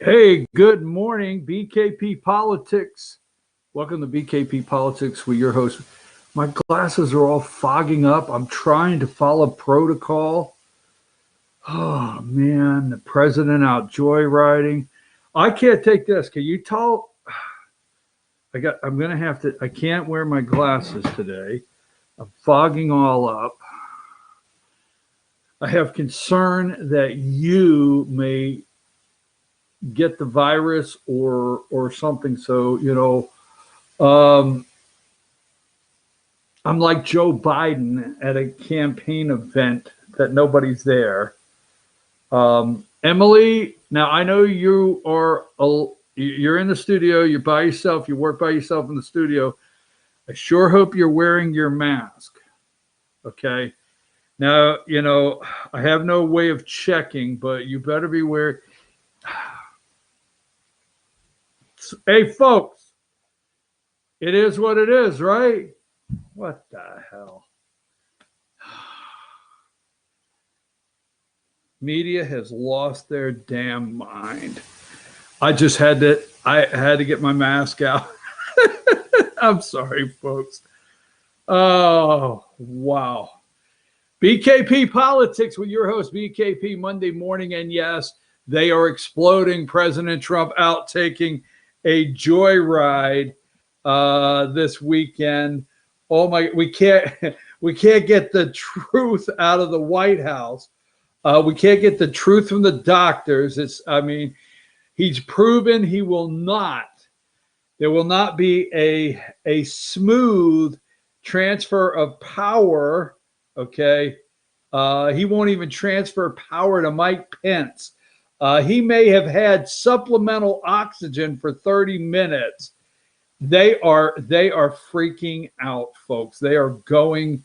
Hey, good morning, BKP Politics. Welcome to BKP Politics with your host. My glasses are all fogging up. I'm trying to follow protocol. Oh man, the president out joyriding. I can't take this. Can you tell? I'm gonna have to. I can't wear my glasses today. I'm fogging all up. I have concern that you may get the virus or something. So um, I'm like Joe Biden at a campaign event that nobody's there. Emily, now I know you're in the studio, you're by yourself, you work by yourself in the studio. I sure hope you're wearing your mask. Okay. Now, I have no way of checking, but you better be wearing. Hey, folks, it is what it is, right? What the hell? Media has lost their damn mind. I had to get my mask out. I'm sorry, folks. Oh, wow. BKP Politics with your host, BKP, Monday morning. And yes, they are exploding. President Trump out taking a joyride this weekend. Oh my, we can't get the truth out of the White House. We can't get the truth from the doctors. He's proven he will not. There will not be a smooth transfer of power. Okay, he won't even transfer power to Mike Pence. He may have had supplemental oxygen for 30 minutes. They are freaking out, folks. They are going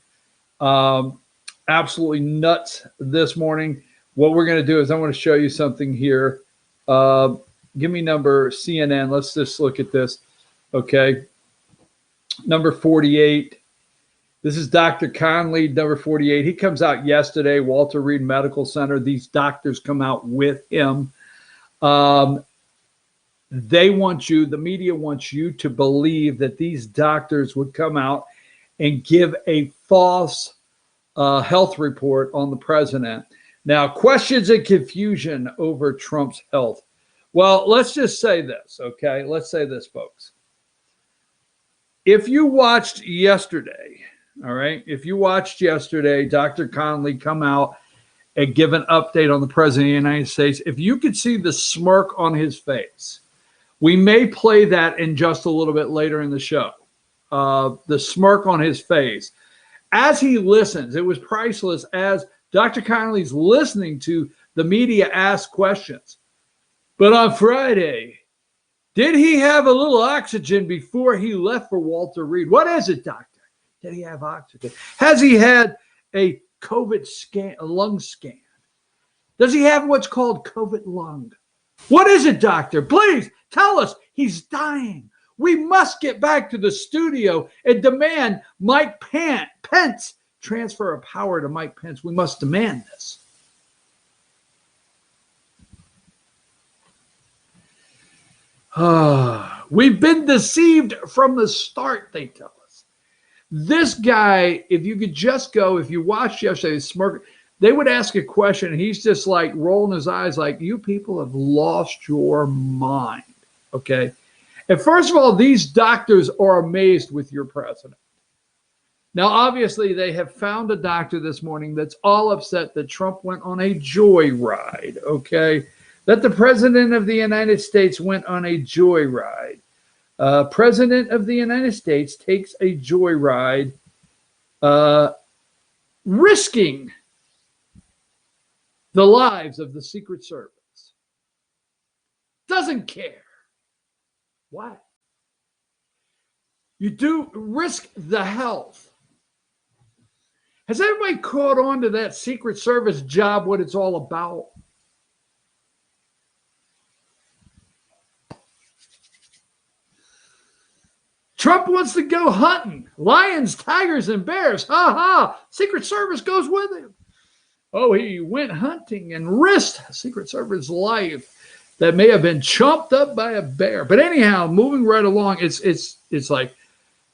absolutely nuts this morning. What we're going to do is I want to show you something here. Give me number CNN. Let's just look at this. Okay. Number 48. This is Dr. Conley, number 48. He comes out yesterday, Walter Reed Medical Center. These doctors come out with him. They want you, the media wants you to believe that these doctors would come out and give a false health report on the president. Now, questions and confusion over Trump's health. Well, let's just say this, okay? Let's say this, folks. If you watched yesterday, all right, if you watched yesterday, Dr. Conley come out and give an update on the president of the United States, if you could see the smirk on his face, we may play that in just a little bit later in the show. The smirk on his face. As he listens, it was priceless as Dr. Conley's listening to the media ask questions. But on Friday, did he have a little oxygen before he left for Walter Reed? What is it, doctor? Did he have oxygen? Has he had a COVID scan, a lung scan? Does he have what's called COVID lung? What is it, doctor? Please tell us. He's dying. We must get back to the studio and demand Mike Pence transfer of power to Mike Pence. We must demand this. We've been deceived from the start, they tell us. This guy, if you could just go, if you watched yesterday, smirk, they would ask a question, and he's just like rolling his eyes like, you people have lost your mind, okay? And first of all, these doctors are amazed with your president. Now, obviously, they have found a doctor this morning that's all upset that Trump went on a joyride, okay? That the president of the United States went on a joyride. President of the United States takes a joyride, risking the lives of the Secret Service. Doesn't care. Why? You do risk the health. Has everybody caught on to that Secret Service job, what it's all about? Trump wants to go hunting. Lions, tigers, and bears. Ha ha. Secret Service goes with him. Oh, he went hunting and risked Secret Service life that may have been chomped up by a bear. But anyhow, moving right along, it's like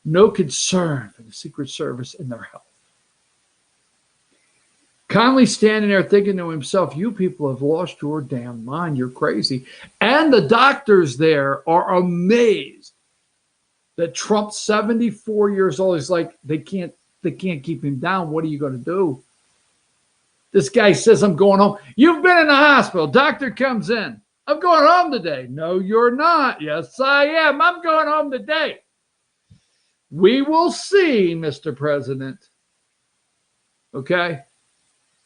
no concern for the Secret Service and their health. Connally standing there thinking to himself, you people have lost your damn mind. You're crazy. And the doctors there are amazed that Trump's 74 years old. He's like, they can't keep him down. What are you going to do? This guy says, I'm going home. You've been in the hospital. Doctor comes in. I'm going home today. No, you're not. Yes, I am. I'm going home today. We will see, Mr. President. Okay?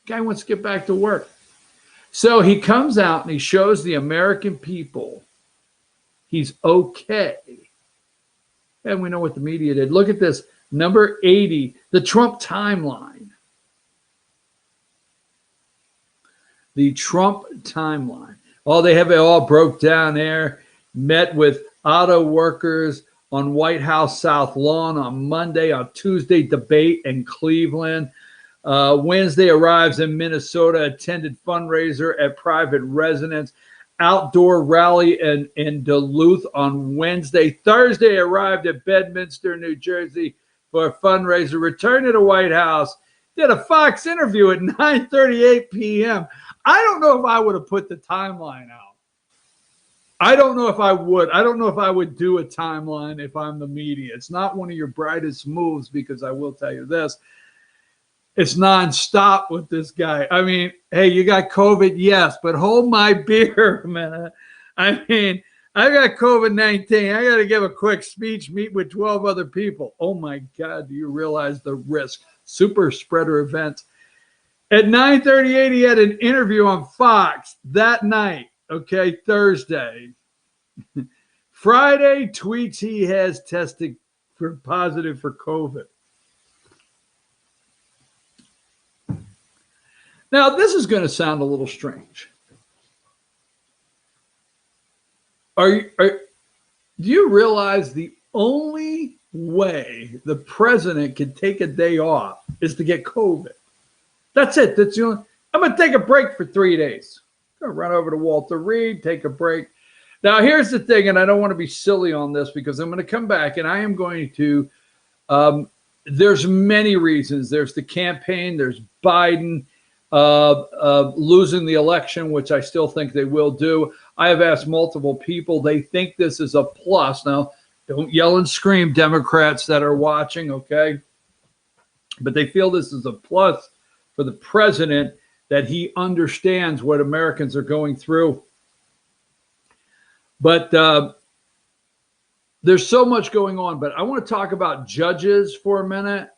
Guy wants to get back to work. So he comes out and he shows the American people he's okay. And we know what the media did. Look at this. Number 80, the Trump timeline. The Trump timeline. Oh, they have it all broke down there. Met with auto workers on White House South Lawn on Monday. On Tuesday, debate in Cleveland. Wednesday, arrives in Minnesota, attended fundraiser at private residence. Outdoor rally in Duluth on Wednesday. Thursday, arrived at Bedminster, New Jersey for a fundraiser. Returned to the White House. Did a Fox interview at 9:38 p.m. I don't know if I would have put the timeline out. I don't know if I would. I don't know if I would do a timeline if I'm the media. It's not one of your brightest moves because I will tell you this. It's nonstop with this guy. I mean, hey, you got COVID? Yes, but hold my beer a minute. I mean, I got COVID-19. I got to give a quick speech, meet with 12 other people. Oh, my God, do you realize the risk? Super spreader events. At 9:38, he had an interview on Fox that night, okay, Thursday. Friday, tweets he has tested for positive for COVID. Now, this is going to sound a little strange. Do you realize the only way the president can take a day off is to get COVID? That's it. That's the only. I'm going to take a break for 3 days. I'm going to run over to Walter Reed, take a break. Now, here's the thing, and I don't want to be silly on this because I'm going to come back and I am going to. There's many reasons. There's the campaign. There's Biden. Losing the election, which I still think they will do. I have asked multiple people. They think this is a plus. Now, don't yell and scream, Democrats that are watching, okay? But they feel this is a plus for the president, that he understands what Americans are going through. But there's so much going on. But I want to talk about judges for a minute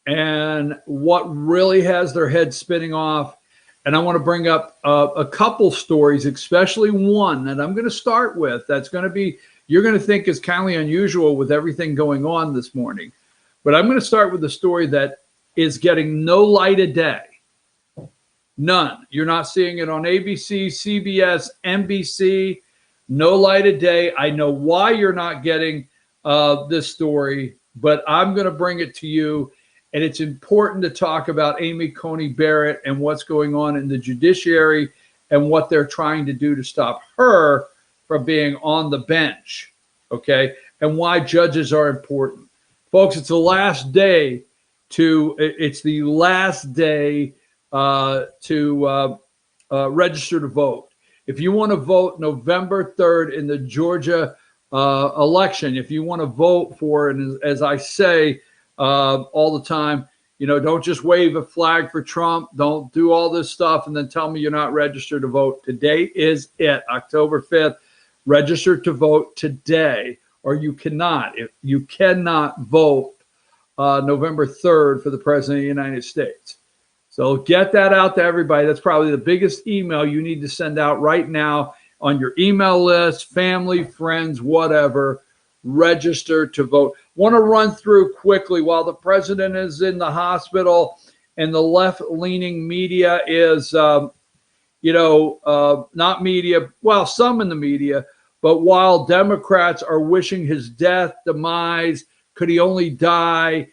and what really has their head spinning off. And I want to bring up a couple stories, especially one that I'm going to start with. That's going to be, you're going to think is kind of unusual with everything going on this morning. But I'm going to start with a story that is getting no light of day. None. You're not seeing it on ABC, CBS, NBC. No light of day. I know why you're not getting this story, but I'm going to bring it to you. And it's important to talk about Amy Coney Barrett and what's going on in the judiciary and what they're trying to do to stop her from being on the bench, okay? And why judges are important. Folks, it's the last day to register to vote. If you want to vote November 3rd in the Georgia election, if you want to vote for it, and as I say all the time, you know, don't just wave a flag for Trump. Don't do all this stuff and then tell me you're not registered to vote. Today is it, October 5th. Register to vote today, or you cannot. If you cannot vote November 3rd for the President of the United States. So get that out to everybody. That's probably the biggest email you need to send out right now on your email list, family, friends, whatever. Register to vote. Want to run through quickly while the president is in the hospital and the left-leaning media is, not media, well, some in the media, but while Democrats are wishing his death, demise, could he only die?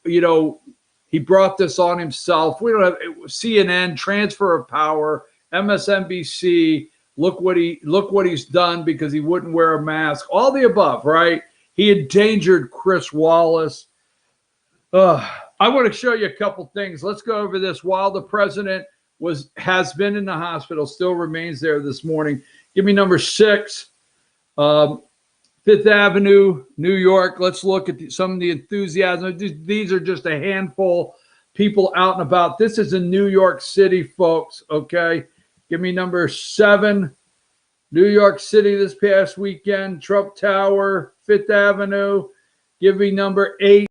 You know, he brought this on himself. We don't have CNN, transfer of power, MSNBC, Look what he's done because he wouldn't wear a mask. All the above, right? He endangered Chris Wallace. I want to show you a couple things. Let's go over this. While the president has been in the hospital, still remains there this morning. Give me number 6, Fifth Avenue, New York. Let's look at some of the enthusiasm. These are just a handful people out and about. This is in New York City, folks. Okay, give me number 7, New York City this past weekend. Trump Tower, Fifth Avenue. Give me number 8.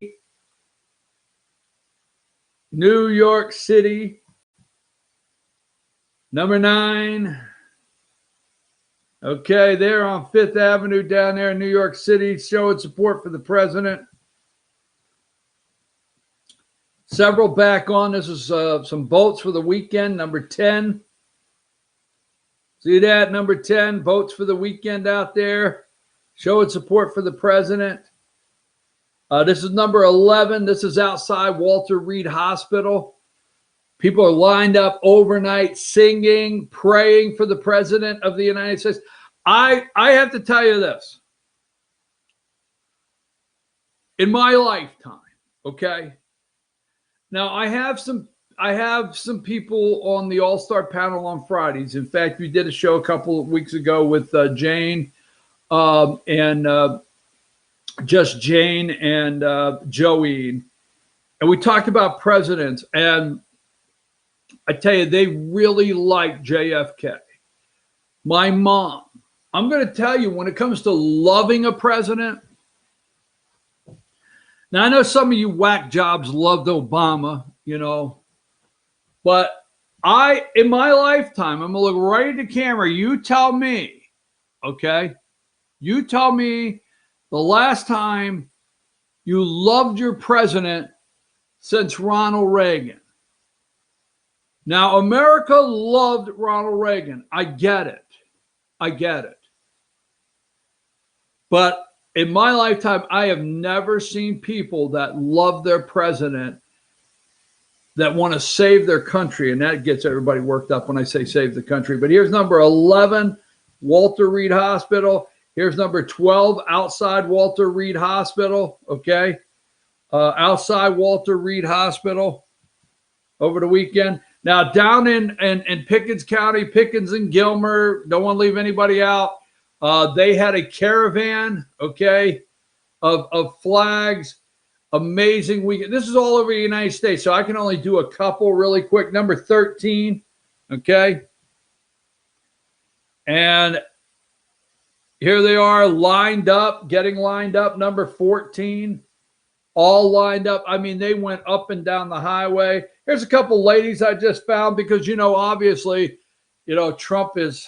New York City. Number 9. Okay, there on Fifth Avenue down there in New York City, showing support for the president. Several back on. This is some votes for the weekend. Number 10. See that? Number 10, votes for the weekend out there. Showing support for the president. This is number 11. This is outside Walter Reed Hospital. People are lined up overnight singing, praying for the president of the United States. I have to tell you this. In my lifetime, okay? Now, I have some people on the All-Star panel on Fridays. In fact, we did a show a couple of weeks ago with Jane and just Jane and Joey. And we talked about presidents. And I tell you, they really like JFK. My mom, I'm going to tell you, when it comes to loving a president, now I know some of you whack jobs loved Obama, you know, but in my lifetime, I'm going to look right at the camera. You tell me, okay? You tell me the last time you loved your president since Ronald Reagan. Now, America loved Ronald Reagan. I get it. I get it. But in my lifetime, I have never seen people that love their president that want to save their country. And that gets everybody worked up when I say save the country. But here's number 11, Walter Reed Hospital. Here's number 12, outside Walter Reed Hospital. Okay. Outside Walter Reed Hospital over the weekend. Now, down in Pickens County, Pickens and Gilmer, don't want to leave anybody out. They had a caravan, okay, of flags. Amazing weekend. This is all over the United States, so I can only do a couple really quick. Number 13, okay. And here they are lined up, getting lined up. Number 14, all lined up. I mean, they went up and down the highway. Here's a couple ladies I just found because, you know, obviously, you know, Trump is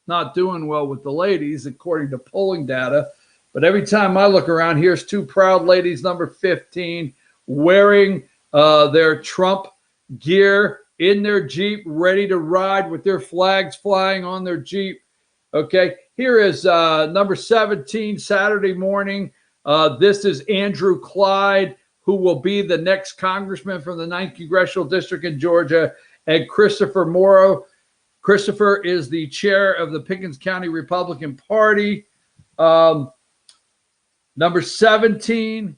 not doing well with the ladies, according to polling data. But every time I look around, here's 2 proud ladies, number 15, wearing their Trump gear in their Jeep, ready to ride with their flags flying on their Jeep. Okay, here is number 17, Saturday morning. This is Andrew Clyde, who will be the next congressman from the 9th Congressional District in Georgia, and Christopher Morrow. Christopher is the chair of the Pickens County Republican Party. Number 17.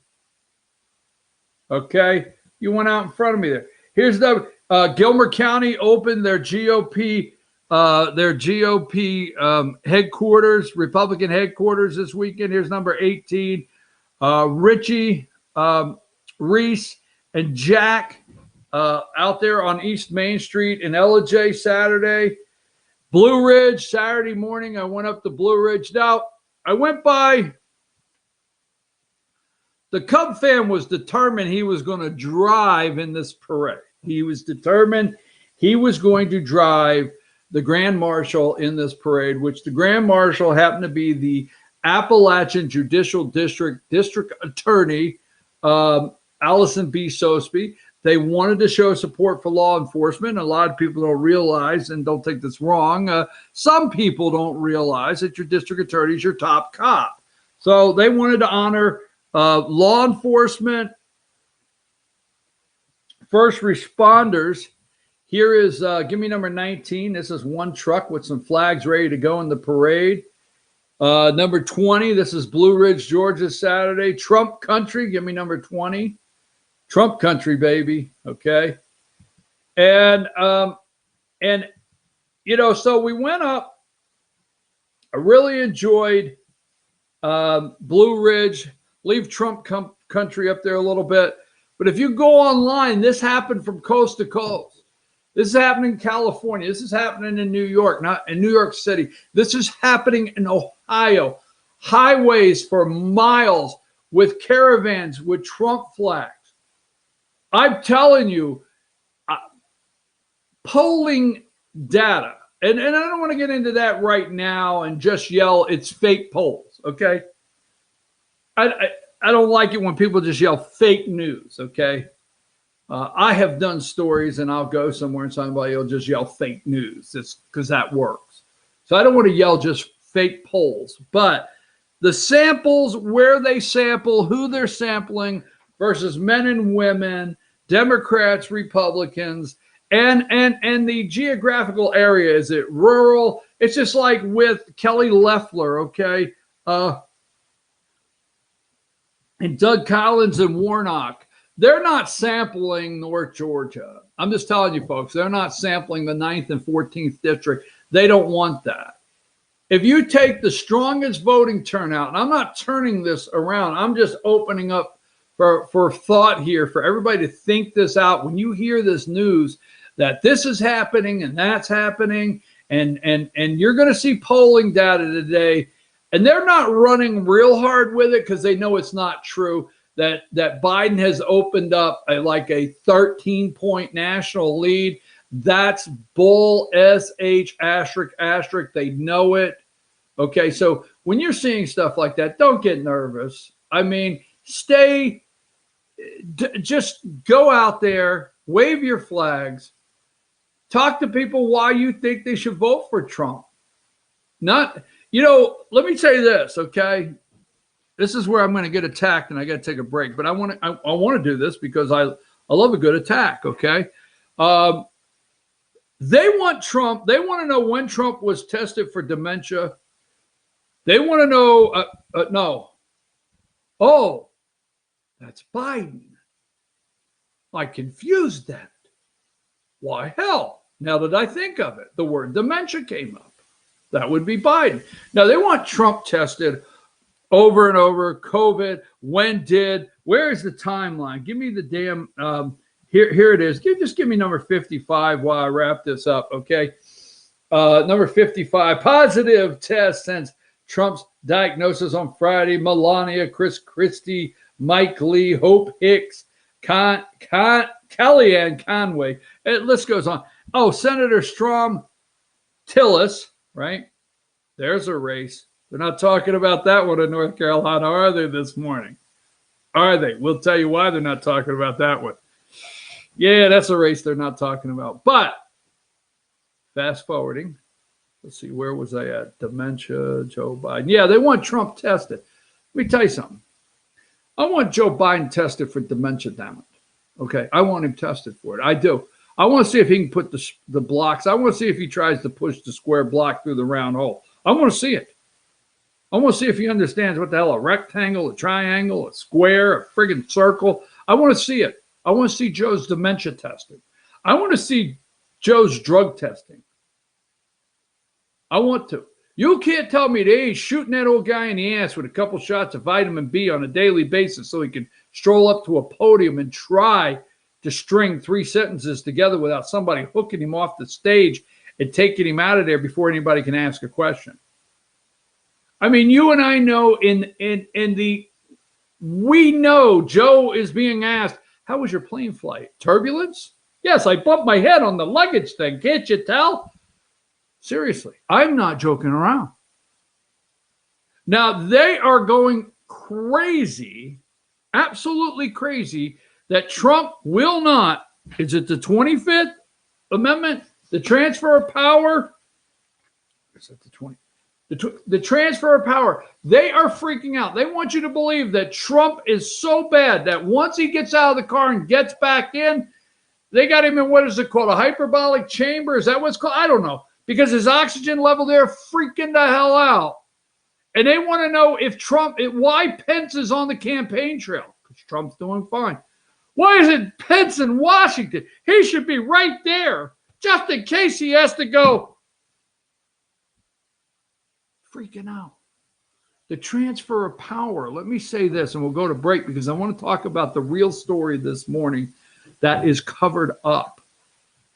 Okay, you went out in front of me there. Here's the Gilmer County opened their GOP headquarters, Republican headquarters this weekend. Here's number 18. Richie, Reese, and Jack out there on East Main Street in Ellijay Saturday. Blue Ridge, Saturday morning, I went up to Blue Ridge. Now, I went by. The Cub fan was determined he was going to drive in this parade. He was determined he was going to drive the Grand Marshal in this parade, which the Grand Marshal happened to be the Appalachian Judicial District Attorney, Allison B. Sosby. They wanted to show support for law enforcement. A lot of people don't realize, and don't think that's wrong, some people don't realize that your district attorney is your top cop. So they wanted to honor law enforcement, first responders. Here is, give me number 19. This is one truck with some flags ready to go in the parade. Number 20, this is Blue Ridge, Georgia, Saturday. Trump country, give me number 20. Trump country, baby. Okay. And you know, so we went up. I really enjoyed Blue Ridge. Leave Trump country up there a little bit. But if you go online, this happened from coast to coast. This is happening in California. This is happening in New York, not in New York City. This is happening in Ohio. Highways for miles with caravans with Trump flags. I'm telling you, polling data, and I don't want to get into that right now and just yell it's fake polls, okay? I don't like it when people just yell fake news, okay? I have done stories and I'll go somewhere and somebody will just yell fake news. It's because that works. So I don't want to yell just fake polls, but the samples, where they sample, who they're sampling versus men and women, Democrats, Republicans, and the geographical area. Is it rural? It's just like with Kelly Loeffler, okay? And Doug Collins and Warnock. They're not sampling North Georgia. I'm just telling you, folks, they're not sampling the 9th and 14th district. They don't want that. If you take the strongest voting turnout, and I'm not turning this around, I'm just opening up for thought here, for everybody to think this out. When you hear this news that this is happening and that's happening, and you're going to see polling data today, and they're not running real hard with it because they know it's not true. That Biden has opened up a 13-point national lead. That's bull, S-H, asterisk, asterisk. They know it. Okay, so when you're seeing stuff like that, don't get nervous. I mean, just go out there, wave your flags, talk to people why you think they should vote for Trump. Let me say this, okay? This is where I'm going to get attacked, and I got to take a break. But I want to do this because I love a good attack. Okay, they want Trump. They want to know when Trump was tested for dementia. They want to know. No. Oh, that's Biden. I confused that. Why hell? Now that I think of it, the word dementia came up. That would be Biden. Now they want Trump tested over and over. COVID, where is the timeline? Give me the damn, here it is. Just give me number 55 while I wrap this up, okay? Number 55, positive test since Trump's diagnosis on Friday. Melania, Chris Christie, Mike Lee, Hope Hicks, Kellyanne Conway. The list goes on. Oh, Senator Strom Tillis, right? There's a race. They're not talking about that one in North Carolina, are they, this morning? Are they? We'll tell you why they're not talking about that one. Yeah, that's a race they're not talking about. But fast forwarding, let's see, where was I at? Dementia, Joe Biden. Yeah, they want Trump tested. Let me tell you something. I want Joe Biden tested for dementia, damn it. Okay, I want him tested for it. I do. I want to see if he can put the blocks. I want to see if he tries to push the square block through the round hole. I want to see it. I want to see if he understands what the hell a rectangle, a triangle, a square, a friggin' circle. I want to see it. I want to see Joe's dementia testing. I want to see Joe's drug testing. I want to. You can't tell me they ain't shooting that old guy in the ass with a couple shots of vitamin B on a daily basis so he can stroll up to a podium and try to string 3 sentences together without somebody hooking him off the stage and taking him out of there before anybody can ask a question. I mean, you and I know we know Joe is being asked, how was your plane flight? Turbulence? Yes, I bumped my head on the luggage thing. Can't you tell? Seriously, I'm not joking around. Now, they are going crazy, absolutely crazy, that Trump will not, is it the 25th Amendment, the transfer of power? Is it the 20th? The transfer of power. They are freaking out. They want you to believe that Trump is so bad that once he gets out of the car and gets back in, They got him in, what is it called, a hyperbolic chamber? Is that what's called? I don't know. Because his oxygen level there freaking the hell out. And they want to know if why Pence is on the campaign trail. Because Trump's doing fine. Why is it Pence in Washington? He should be right there, just in case he has to go. Freaking out. The transfer of power. Let me say this, and we'll go to break because I want to talk about the real story this morning that is covered up.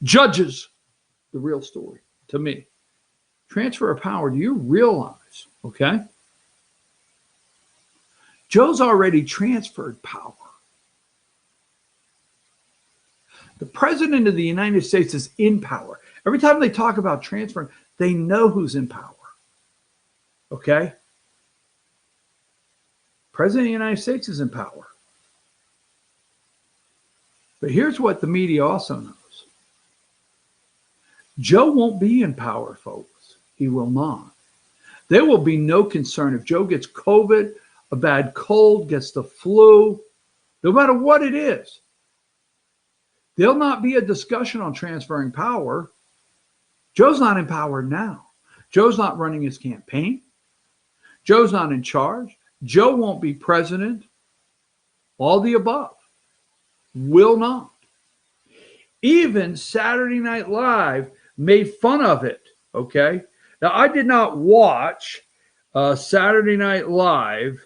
Judges, the real story to me. Transfer of power. Do you realize, okay? Joe's already transferred power. The president of the United States is in power. Every time they talk about transferring, they know who's in power. Okay? President of the United States is in power. But here's what the media also knows. Joe won't be in power, folks. He will not. There will be no concern if Joe gets COVID, a bad cold, gets the flu, no matter what it is. There'll not be a discussion on transferring power. Joe's not in power now. Joe's not running his campaign. Joe's not in charge. Joe won't be president. All the above. Will not. Even Saturday Night Live made fun of it. Okay? Now, I did not watch Saturday Night Live,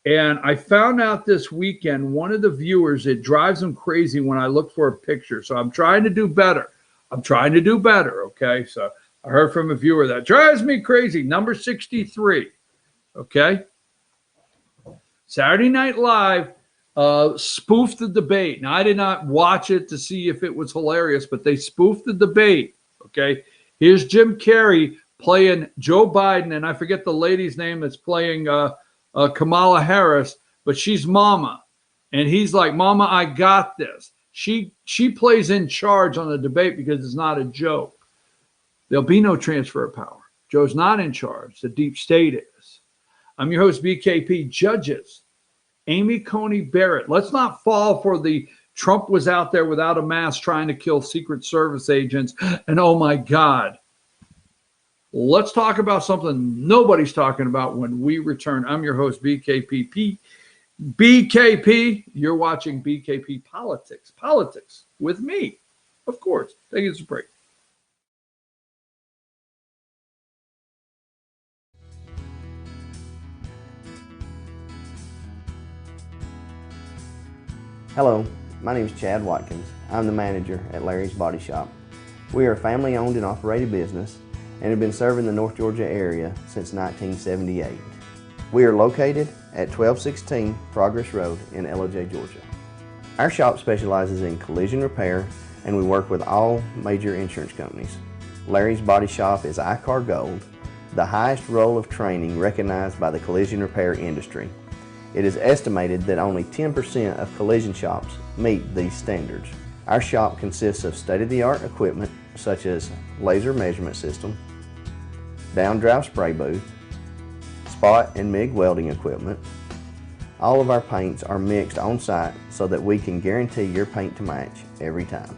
and I found out this weekend, one of the viewers, it drives them crazy when I look for a picture. So I'm trying to do better. Okay? So I heard from a viewer that drives me crazy. Number 63. Okay? Saturday Night Live spoofed the debate. Now, I did not watch it to see if it was hilarious, but they spoofed the debate. Okay? Here's Jim Carrey playing Joe Biden, and I forget the lady's name that's playing Kamala Harris, but she's Mama. And he's like, Mama, I got this. She plays in charge on the debate because it's not a joke. There'll be no transfer of power. Joe's not in charge. The deep state is. I'm your host, BKP. Judges, Amy Coney Barrett. Let's not fall for the Trump was out there without a mask trying to kill Secret Service agents. And oh my God. Let's talk about something nobody's talking about when we return. I'm your host, BKP. BKP, you're watching BKP Politics. Politics with me, of course. Take us a break. Hello, my name is Chad Watkins. I'm the manager at Larry's Body Shop. We are a family-owned and operated business and have been serving the North Georgia area since 1978. We are located at 1216 Progress Road in LOJ, Georgia. Our shop specializes in collision repair and we work with all major insurance companies. Larry's Body Shop is ICAR Gold, the highest role of training recognized by the collision repair industry. It is estimated that only 10% of collision shops meet these standards. Our shop consists of state-of-the-art equipment such as laser measurement system, down-drive spray booth, spot and MIG welding equipment. All of our paints are mixed on site so that we can guarantee your paint to match every time.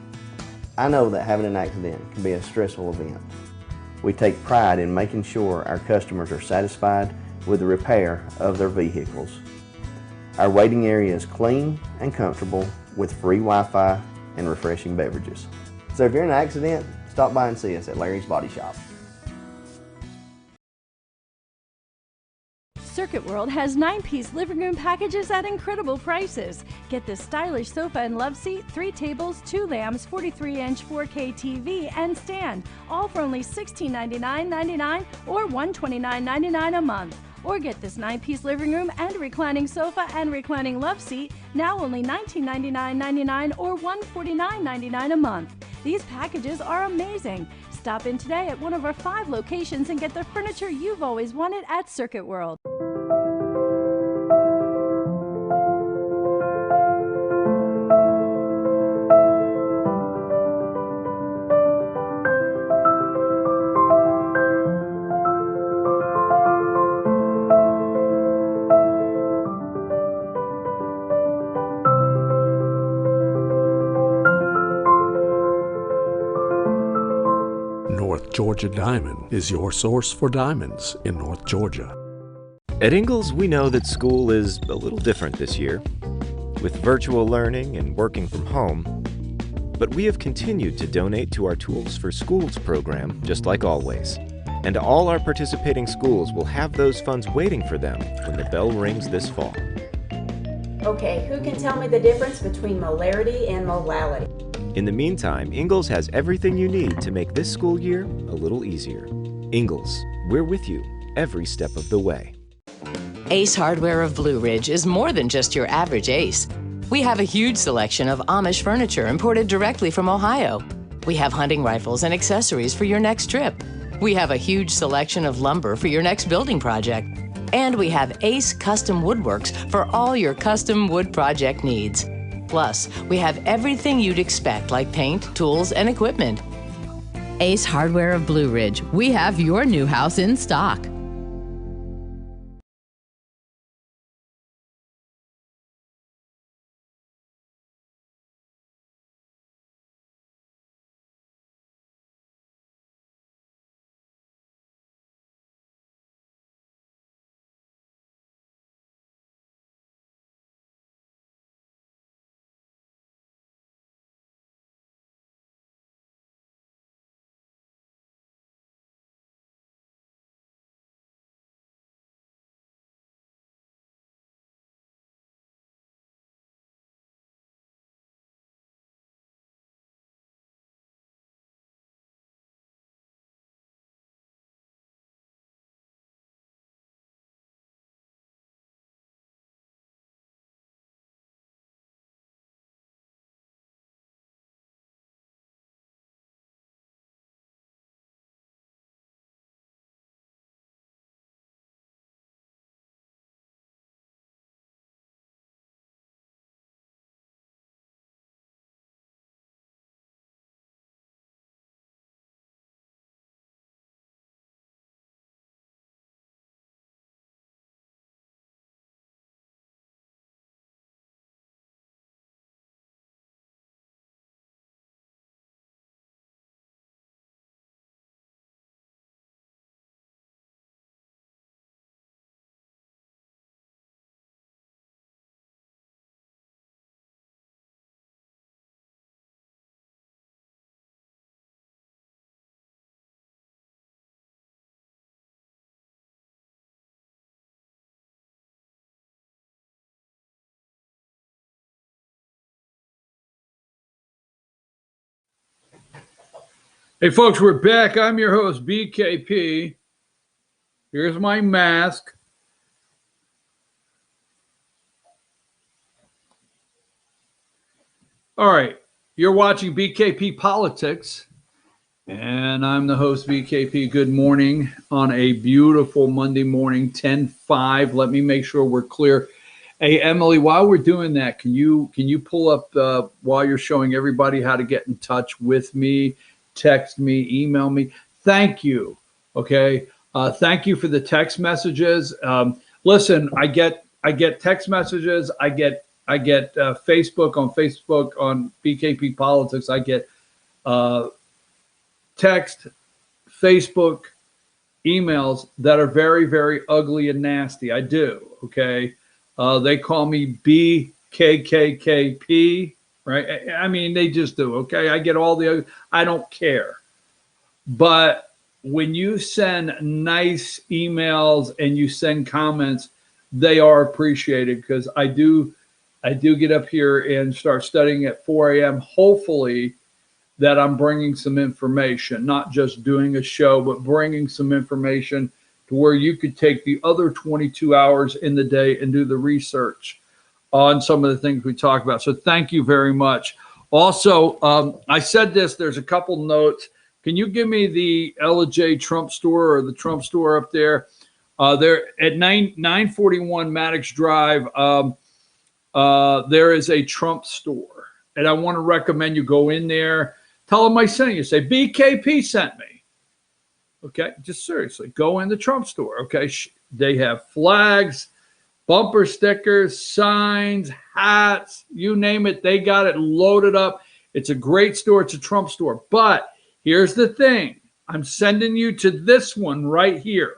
I know that having an accident can be a stressful event. We take pride in making sure our customers are satisfied with the repair of their vehicles. Our waiting area is clean and comfortable with free Wi-Fi and refreshing beverages. So if you're in an accident, stop by and see us at Larry's Body Shop. Circuit World has 9-piece living room packages at incredible prices. Get this stylish sofa and love seat, 3 tables, 2 lamps, 43-inch 4K TV, and stand, all for only $1699.99 or $129.99 a month. Or get this 9-piece living room and reclining sofa and reclining love seat, now only $1999.99 or $149.99 a month. These packages are amazing. Stop in today at one of our 5 locations and get the furniture you've always wanted at Circuit World. North Georgia Diamond is your source for diamonds in North Georgia. At Ingalls, we know that school is a little different this year, with virtual learning and working from home. But we have continued to donate to our Tools for Schools program, just like always. And all our participating schools will have those funds waiting for them when the bell rings this fall. Okay, who can tell me the difference between molarity and molality? In the meantime, Ingalls has everything you need to make this school year a little easier. Ingalls, we're with you every step of the way. Ace Hardware of Blue Ridge is more than just your average Ace. We have a huge selection of Amish furniture imported directly from Ohio. We have hunting rifles and accessories for your next trip. We have a huge selection of lumber for your next building project. And we have Ace Custom Woodworks for all your custom wood project needs. Plus, we have everything you'd expect, like paint, tools, and equipment. Ace Hardware of Blue Ridge. We have your new house in stock. Hey, folks, we're back. I'm your host, BKP. Here's my mask. All right. You're watching BKP Politics, and I'm the host, BKP. Good morning on a beautiful Monday morning, 10:05. Let me make sure we're clear. Hey, Emily, while we're doing that, can you pull up while you're showing everybody how to get in touch with me? Text me, email me. Thank you. Okay. Thank you for the text messages. Listen, I get text messages. I get Facebook on BKP Politics. I get text, Facebook, emails that are very, very ugly and nasty. I do. Okay. They call me BKKKP. Right? I mean, they just do. Okay. I get all the, I don't care. But when you send nice emails and you send comments, they are appreciated, because I do get up here and start studying at 4 a.m. Hopefully that I'm bringing some information, not just doing a show, but bringing some information to where you could take the other 22 hours in the day and do the research on some of the things we talk about. So thank you very much. Also, I said this, there's a couple notes. Can you give me the Ella J. Trump store, or the Trump store up there? They're at 941 Maddox Drive. There is a Trump store, and I want to recommend you go in there. Tell them I sent you. Say, BKP sent me. Okay, just seriously, go in the Trump store. Okay, they have flags, bumper stickers, signs, hats, you name it. They got it loaded up. It's a great store. It's a Trump store. But here's the thing. I'm sending you to this one right here.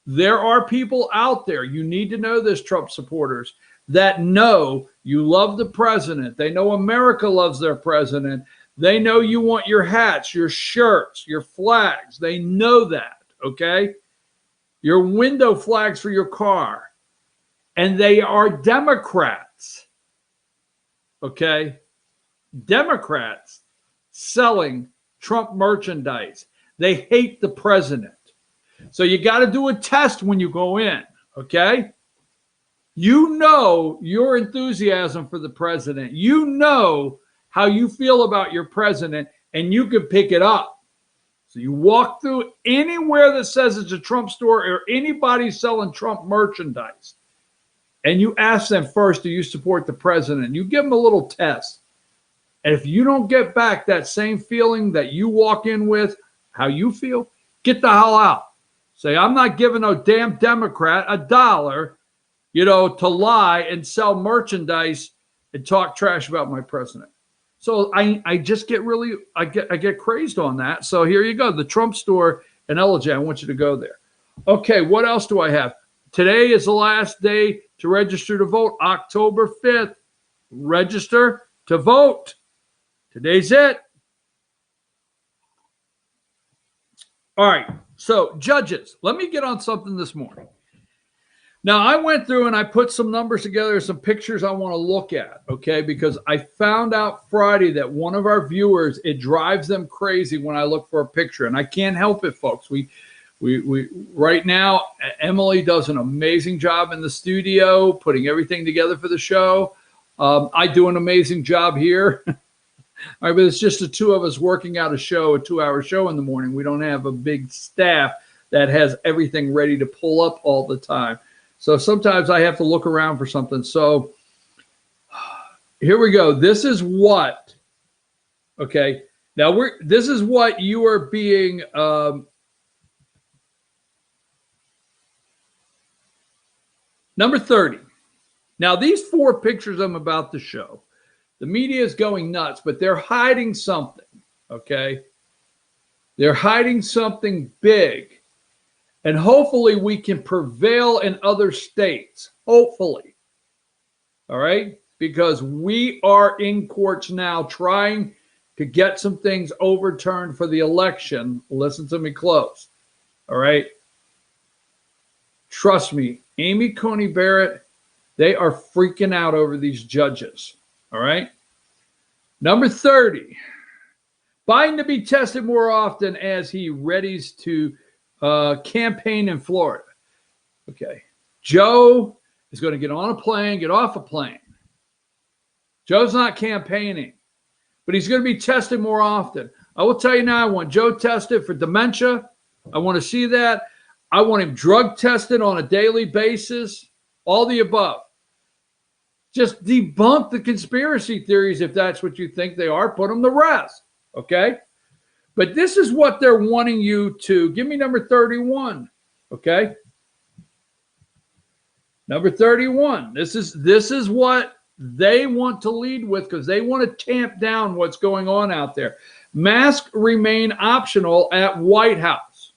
There are people out there, you need to know this, Trump supporters, that know you love the president. They know America loves their president. They know you want your hats, your shirts, your flags. They know that, okay? Your window flags for your car. And they are Democrats, okay? Democrats selling Trump merchandise. They hate the president. So you got to do a test when you go in, okay? You know your enthusiasm for the president. You know how you feel about your president, and you can pick it up. So you walk through anywhere that says it's a Trump store or anybody selling Trump merchandise, and you ask them first, do you support the president? You give them a little test. And if you don't get back that same feeling that you walk in with, how you feel, get the hell out. Say, I'm not giving no damn Democrat $1, to lie and sell merchandise and talk trash about my president. So I just get really, I get crazed on that. So here you go, the Trump store in Ellijay. I want you to go there. Okay, what else do I have? Today is the last day to register to vote, October 5th. Register to vote. Today's it. All right. So, judges, let me get on something this morning. Now, I went through and I put some numbers together, some pictures I want to look at, okay? Because I found out Friday that one of our viewers, it drives them crazy when I look for a picture. And I can't help it, folks. We right now, Emily does an amazing job in the studio, putting everything together for the show. I do an amazing job here. All right, but it's just the two of us working out a 2-hour show in the morning. We don't have a big staff that has everything ready to pull up all the time. So sometimes I have to look around for something. So here we go. This is what, okay. Now this is what you are being, number 30. Now these 4 pictures I'm about to show, the media is going nuts, but they're hiding something, okay? They're hiding something big. And hopefully we can prevail in other states. Hopefully. All right? Because we are in courts now trying to get some things overturned for the election. Listen to me close. All right? Trust me, Amy Coney Barrett, they are freaking out over these judges. All right. Number 30, Biden to be tested more often as he readies to campaign in Florida. Okay. Joe is going to get on a plane, get off a plane. Joe's not campaigning, but he's going to be tested more often. I will tell you now, I want Joe tested for dementia. I want to see that. I want him drug tested on a daily basis. All the above. Just debunk the conspiracy theories if that's what you think they are. Put them to rest, okay? But this is what they're wanting you to. Give me number 31, okay? Number 31. This is what they want to lead with because they want to tamp down what's going on out there. Masks remain optional at White House.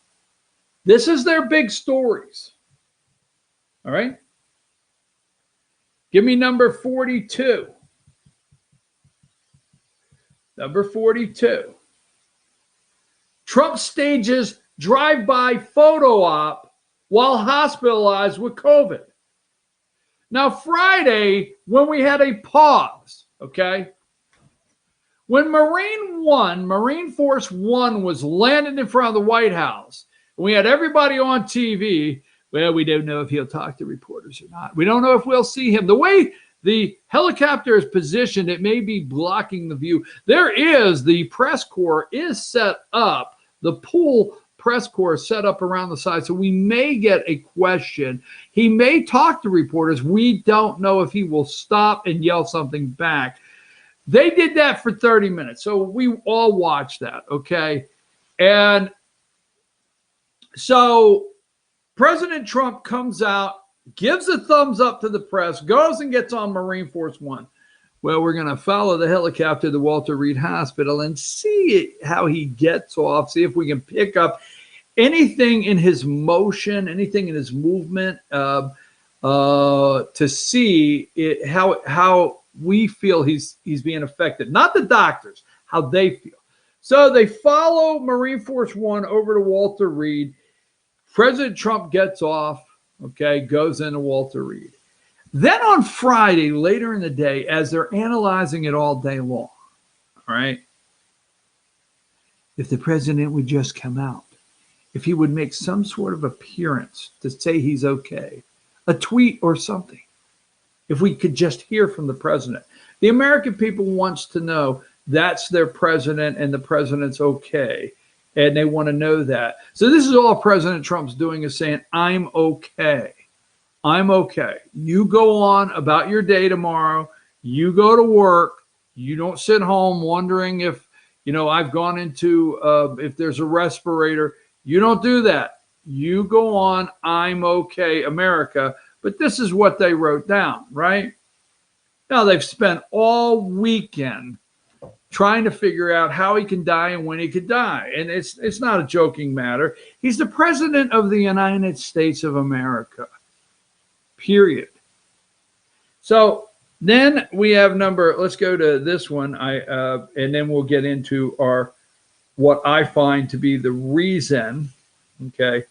This is their big stories, all right? Give me number 42. Number 42. Trump stages drive-by photo op while hospitalized with COVID. Now, Friday, when we had a pause, okay? When Marine Force One was landed in front of the White House, we had everybody on TV. Well, we don't know if he'll talk to reporters or not. We don't know if we'll see him. The way the helicopter is positioned, it may be blocking the view. The press corps is set up. The pool press corps is set up around the side. So we may get a question. He may talk to reporters. We don't know if he will stop and yell something back. They did that for 30 minutes. So we all watched that, okay? And so President Trump comes out, gives a thumbs up to the press, goes and gets on Marine Force One. Well, we're going to follow the helicopter to the Walter Reed Hospital and see how he gets off, see if we can pick up anything in his motion, anything in his movement, to see how we feel he's being affected. Not the doctors, how they feel. So they follow Marine Force One over to Walter Reed. President Trump gets off, okay, goes into Walter Reed. Then on Friday, later in the day, as they're analyzing it all day long, all right, if the president would just come out, if he would make some sort of appearance to say he's okay, a tweet or something, if we could just hear from the president. The American people wants to know that's their president and the president's okay, and they want to know that. So this is all President Trump's doing, is saying, I'm okay. I'm okay. You go on about your day tomorrow. You go to work. You don't sit home wondering if, I've gone into, if there's a respirator. You don't do that. You go on, I'm okay, America. But this is what they wrote down, right? Now, they've spent all weekend trying to figure out how he can die and when he could die. And it's not a joking matter. He's the president of the United States of America. Period. So then we have let's go to this one. And then we'll get into what I find to be the reason. Okay.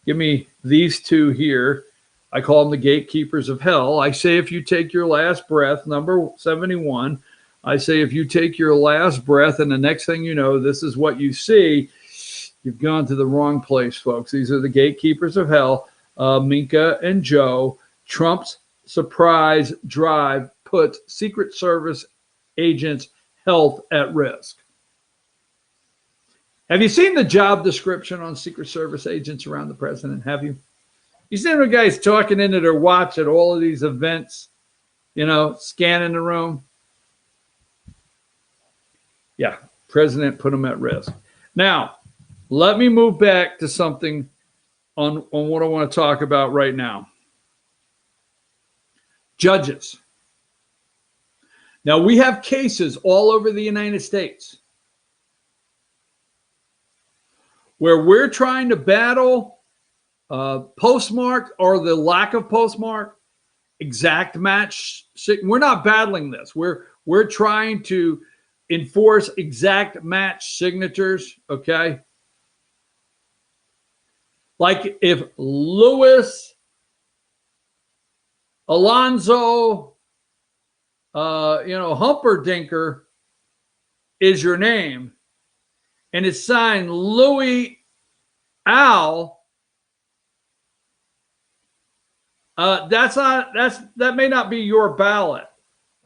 Give me these two here. I call them the gatekeepers of hell. I say, if you take your last breath, number 71, I say, if you take your last breath and the next thing you know, this is what you see, you've gone to the wrong place, folks. These are the gatekeepers of hell. Minka and Joe. Trump's surprise drive puts Secret Service agents' health at risk. Have you seen the job description on Secret Service agents around the president? Have you? You seen the guys talking into their watch at all of these events, scanning the room? Yeah, president put them at risk. Now, let me move back to something on what I want to talk about right now. Judges. Now, we have cases all over the United States where we're trying to battle postmark or the lack of postmark, exact match. We're not battling this. We're trying to enforce exact match signatures, okay? Like if Louis Alonzo, Humperdincker is your name, and it's signed Louis Al, that may not be your ballot.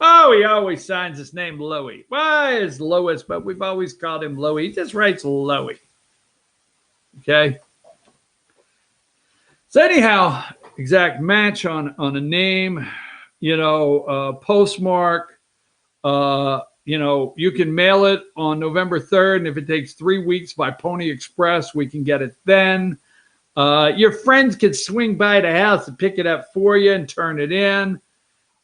Oh, he always signs his name Louis. Why is Louis? But we've always called him Louis. He just writes Louis. Okay. So anyhow, exact match on a name, postmark, you can mail it on November 3rd. And if it takes 3 weeks by Pony Express, we can get it then. Your friends could swing by the house and pick it up for you and turn it in.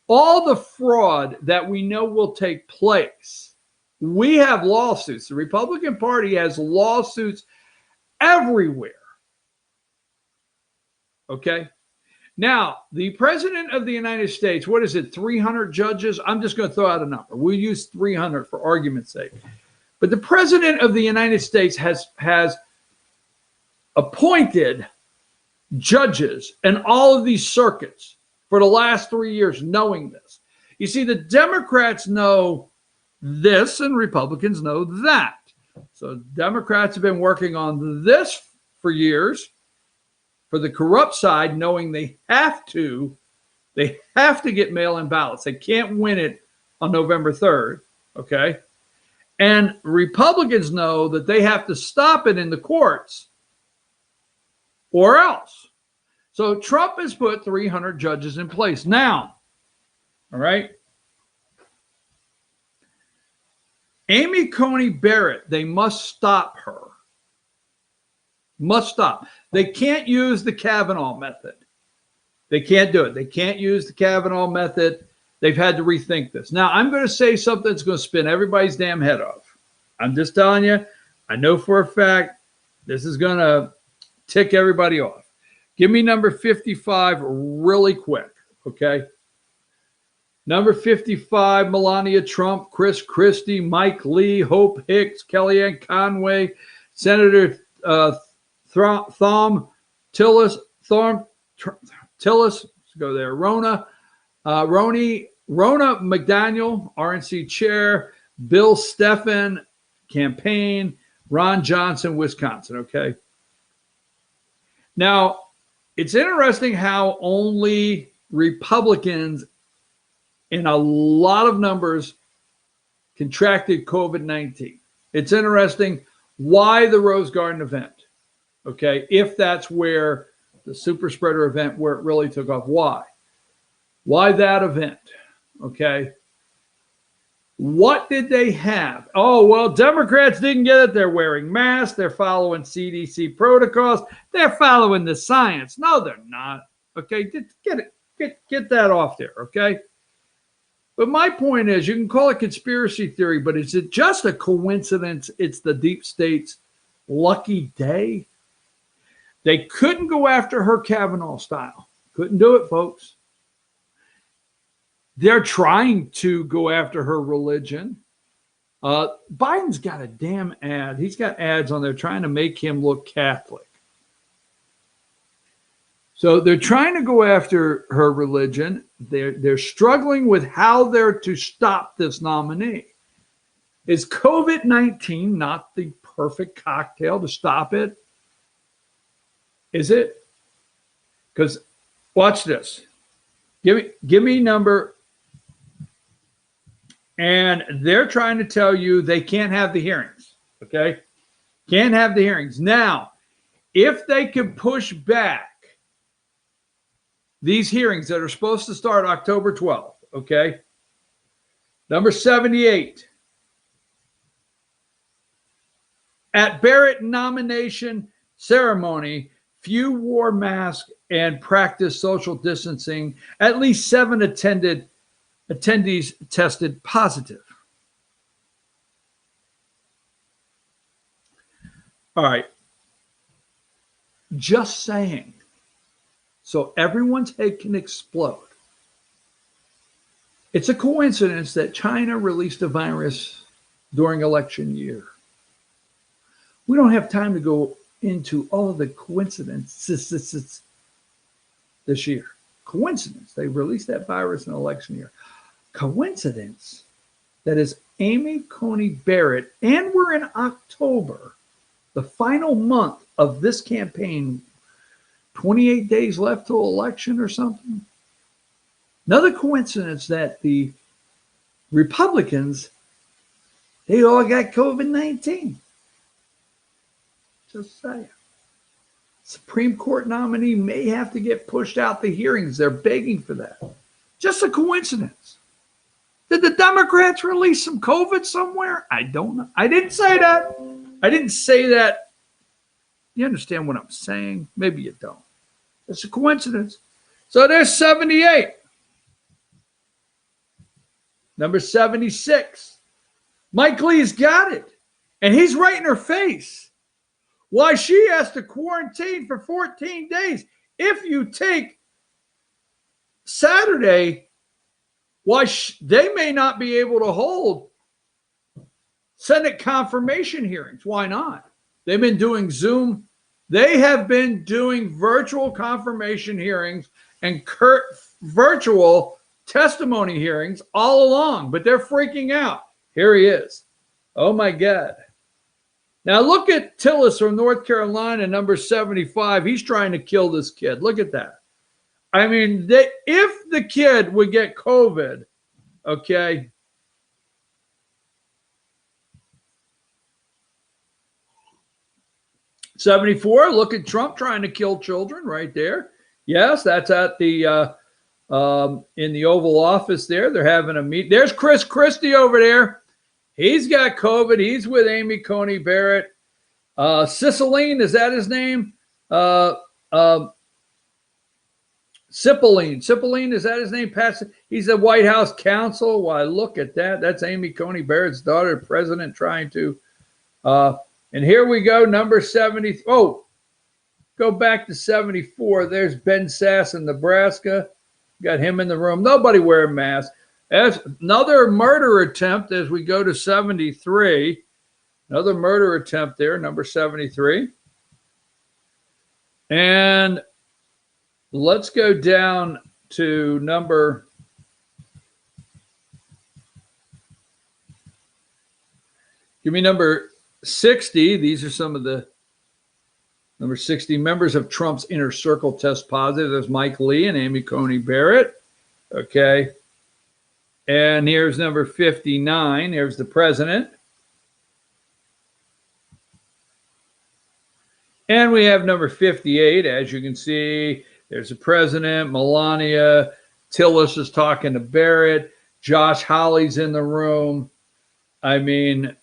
All the fraud that we know will take place. We have lawsuits. The Republican Party has lawsuits everywhere. Okay. Now, the president of the United States, what is it, 300 judges? I'm just going to throw out a number. We'll use 300 for argument's sake. But the president of the United States has appointed judges in all of these circuits for the last 3 years, knowing this. You see, the Democrats know this and Republicans know that. So Democrats have been working on this for years. For the corrupt side, knowing they have to get mail-in ballots. They can't win it on November 3rd, okay? And Republicans know that they have to stop it in the courts or else. So Trump has put 300 judges in place now, all right? Amy Coney Barrett, they must stop her. Must stop. They can't use the Kavanaugh method. They can't do it. They can't use the Kavanaugh method. they've had to rethink this. Now, I'm going to say something that's going to spin everybody's damn head off. I'm just telling you, I know for a fact this is going to tick everybody off. Give me number 55 really quick, okay? Number 55, Melania Trump, Chris Christie, Mike Lee, Hope Hicks, Kellyanne Conway, Senator Thom Tillis, let's go there, Rona McDaniel, RNC chair, Bill Stephan, campaign, Ron Johnson, Wisconsin, okay? Now, it's interesting how only Republicans in a lot of numbers contracted COVID-19. It's interesting why the Rose Garden event, okay? If that's where the super spreader event, where it really took off, why? Why that event, okay? What did they have? Oh, well, Democrats didn't get it. They're wearing masks. They're following CDC protocols. They're following the science. No, they're not. Okay, get that off there, okay? But my point is, you can call it conspiracy theory, but is it just a coincidence it's the deep state's lucky day? They couldn't go after her Kavanaugh style. Couldn't do it, folks. They're trying to go after her religion. Biden's got a damn ad. He's got ads on there trying to make him look Catholic. So they're trying to go after her religion. They're struggling with how they're to stop this nominee. Is COVID-19 not the perfect cocktail to stop it? Is it? Because watch this. Give me number. And they're trying to tell you they can't have the hearings, okay? Can't have the hearings. Now, if they can push back these hearings that are supposed to start October 12th, okay? Number 78. At Barrett nomination ceremony, few wore masks and practiced social distancing. At least 7 attendees tested positive. All right. Just saying. So everyone's head can explode. It's a coincidence that China released a virus during election year. We don't have time to go into all of the coincidences this year. Coincidence. They released that virus in election year. Coincidence that is Amy Coney Barrett, and we're in October, the final month of this campaign, 28 days left to election or something. Another coincidence that the Republicans, they all got COVID-19. Just saying. Supreme Court nominee may have to get pushed out the hearings. They're begging for that. Just a coincidence. Did the Democrats release some COVID somewhere? I don't know. I didn't say that. I didn't say that. You understand what I'm saying? Maybe you don't. It's a coincidence. So there's 78. Number 76. Mike Lee's got it. And he's right in her face. Why she has to quarantine for 14 days. If you take Saturday, why they may not be able to hold Senate confirmation hearings. Why not? They've been doing Zoom. They have been doing virtual confirmation hearings and virtual testimony hearings all along, but they're freaking out. Here he is. Oh my God. Now look at Tillis from North Carolina, number 75. He's trying to kill this kid. Look at that. I mean, if the kid would get COVID, okay, '74. Look at Trump trying to kill children right there. Yes, that's at the in the Oval Office there. They're having a meet. There's Chris Christie over there. He's got COVID. He's with Amy Coney Barrett. Cicilline, is that his name? Cipolline, is that his name? He's the White House counsel. Why, look at that. That's Amy Coney Barrett's daughter, president, trying to. And here we go, number 70. Oh, go back to 74. There's Ben Sass in Nebraska. Got him in the room. Nobody wearing masks. That's another murder attempt as we go to 73. Another murder attempt there, number 73. And let's go down to number 60. These are some of the number 60 members of Trump's inner circle test positive. There's Mike Lee and Amy Coney Barrett. Okay. And here's number 59. There's the president. And we have number 58. As you can see, there's the president, Melania. Tillis is talking to Barrett. Josh Hawley's in the room. I mean,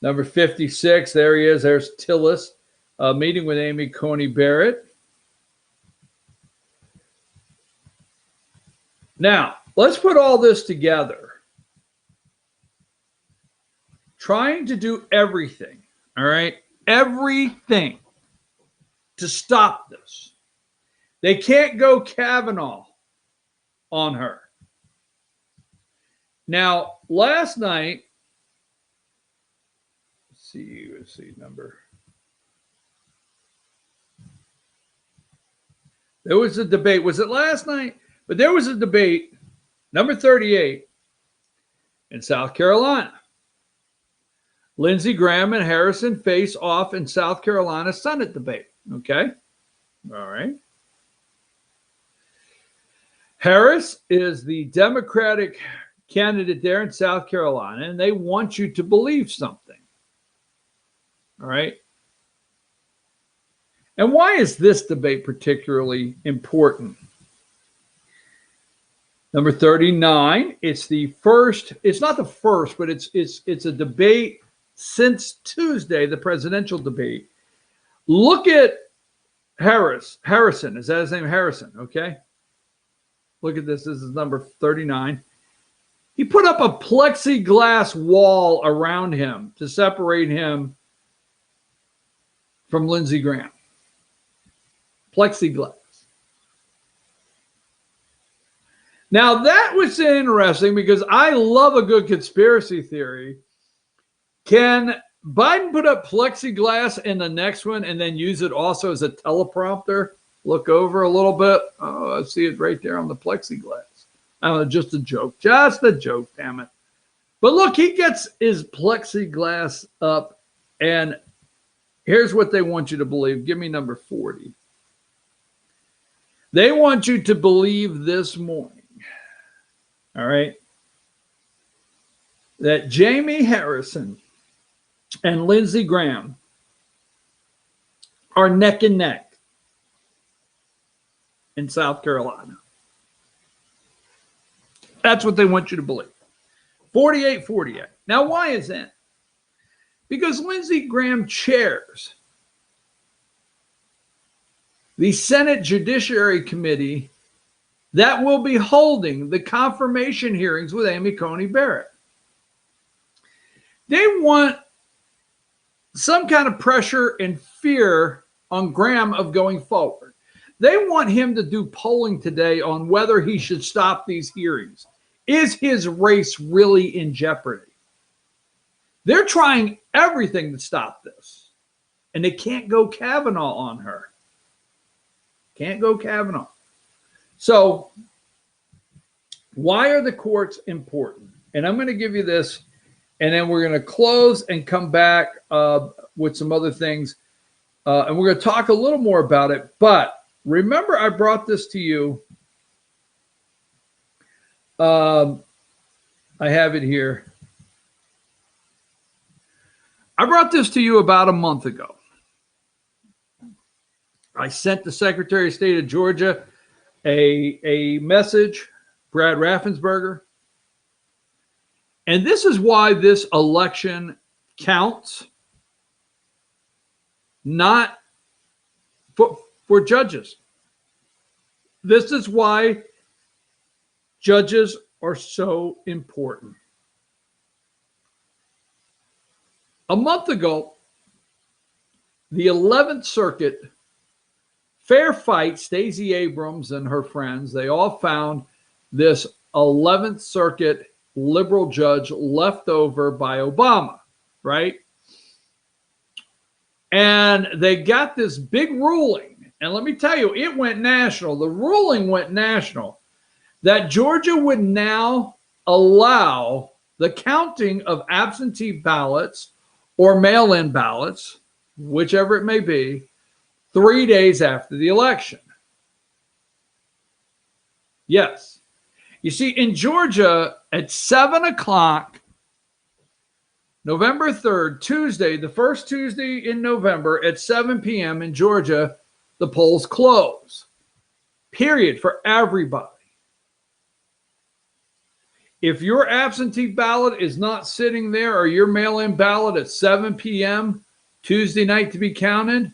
number 56, there he is. There's Tillis meeting with Amy Coney Barrett. Now, let's put all this together. Trying to do everything, all right? Everything to stop this. They can't go Kavanaugh on her. Now, last night, let's see number. There was a debate. Was it last night? But there was a debate, number 38, in South Carolina. Lindsey Graham and Harrison face off in South Carolina Senate debate. Okay. All right. Harris is the Democratic candidate there in South Carolina, and they want you to believe something. All right. And why is this debate particularly important? Number 39, it's the first, it's not the first, but it's a debate since Tuesday, the presidential debate. Look at Harrison. Is that his name? Harrison, okay? Look at this. This is number 39. He put up a plexiglass wall around him to separate him from Lindsey Graham. Plexiglass. Now, that was interesting because I love a good conspiracy theory. Can Biden put up plexiglass in the next one and then use it also as a teleprompter? Look over a little bit. Oh, I see it right there on the plexiglass. Oh, just a joke. Just a joke, damn it. But look, he gets his plexiglass up, and here's what they want you to believe. Give me number 40. They want you to believe this morning, all right, that Jamie Harrison and Lindsey Graham are neck and neck in South Carolina. That's what they want you to believe. 48-48. Now, why is that? Because Lindsey Graham chairs the Senate Judiciary Committee that will be holding the confirmation hearings with Amy Coney Barrett. They want some kind of pressure and fear on Graham of going forward. They want him to do polling today on whether he should stop these hearings. Is his race really in jeopardy? They're trying everything to stop this, and they can't go Kavanaugh on her. Can't go Kavanaugh. So why are the courts important? And I'm going to give you this, and then we're going to close and come back with some other things. And we're going to talk a little more about it. But remember, I brought this to you. I have it here. I brought this to you about a month ago. I sent the Secretary of State of Georgia a message, Brad Raffensperger. And this is why this election counts, not for judges. This is why judges are so important. A month ago, the 11th Circuit, fair fight, Stacey Abrams and her friends, they all found this 11th Circuit liberal judge left over by Obama, right? And they got this big ruling. And let me tell you, it went national. The ruling went national that Georgia would now allow the counting of absentee ballots or mail-in ballots, whichever it may be, 3 days after the election. Yes. You see, in Georgia, at 7 o'clock, November 3rd, Tuesday, the first Tuesday in November at 7 p.m. in Georgia, the polls close. Period, for everybody. If your absentee ballot is not sitting there or your mail-in ballot at 7 p.m. Tuesday night to be counted,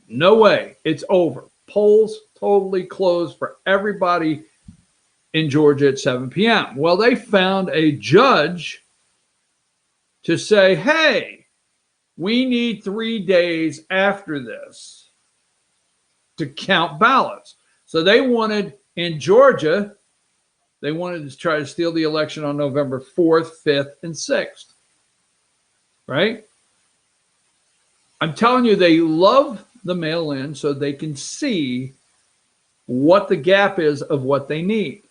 no way. It's over. Polls totally closed for everybody in Georgia at 7 p.m. Well, they found a judge to say, hey, we need 3 days after this to count ballots. So they wanted, in Georgia, they wanted to try to steal the election on November 4th, 5th, and 6th. Right? I'm telling you, they love the mail-in so they can see what the gap is of what they need.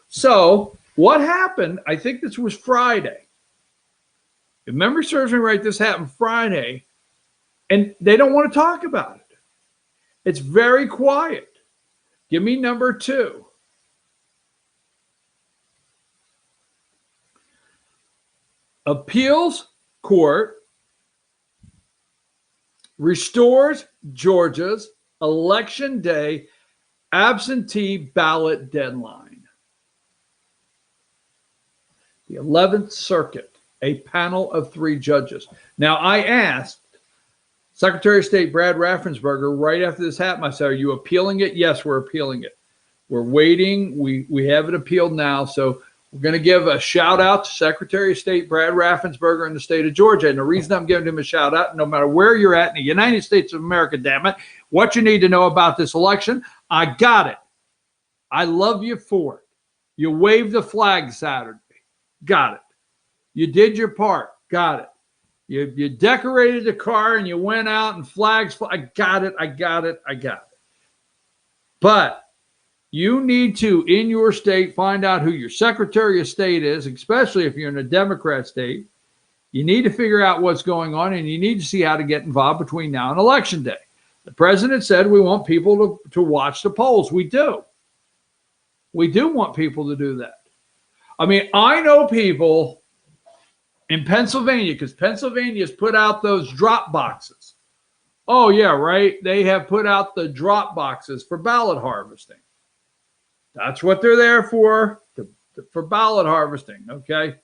So what happened, I think this was Friday. If memory serves me right, this happened Friday, and they don't want to talk about it. It's very quiet. Give me number 2. Appeals court restores Georgia's election day absentee ballot deadline. The 11th Circuit, a panel of 3 judges. Now, I asked Secretary of State Brad Raffensperger right after this happened, I said, are you appealing it? Yes, we're appealing it. We're waiting. We have it appealed now. So we're going to give a shout out to Secretary of State Brad Raffensperger in the state of Georgia. And the reason I'm giving him a shout out, no matter where you're at in the United States of America, damn it, what you need to know about this election, I got it. I love you for it. You waved the flag Saturday. Got it. You did your part. Got it. You decorated the car and you went out and flags. I got it. I got it. I got it. But you need to, in your state, find out who your Secretary of State is, especially if you're in a Democrat state. You need to figure out what's going on, and you need to see how to get involved between now and Election Day. The president said we want people to watch the polls. We do. We do want people to do that. I mean, I know people in Pennsylvania, because Pennsylvania has put out those drop boxes. Oh, yeah, right. They have put out the drop boxes for ballot harvesting. That's what they're there for ballot harvesting, okay?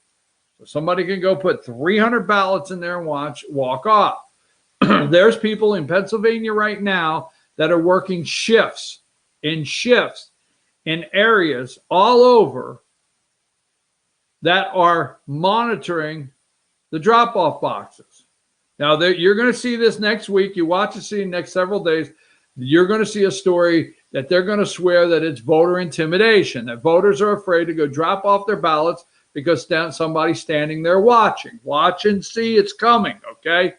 So somebody can go put 300 ballots in there and walk off. There's people in Pennsylvania right now that are working shifts in areas all over that are monitoring the drop-off boxes. Now, you're going to see this next week. You watch it, see the next several days. You're going to see a story that they're going to swear that it's voter intimidation, that voters are afraid to go drop off their ballots because somebody's standing there watching. Watch and see, it's coming, okay?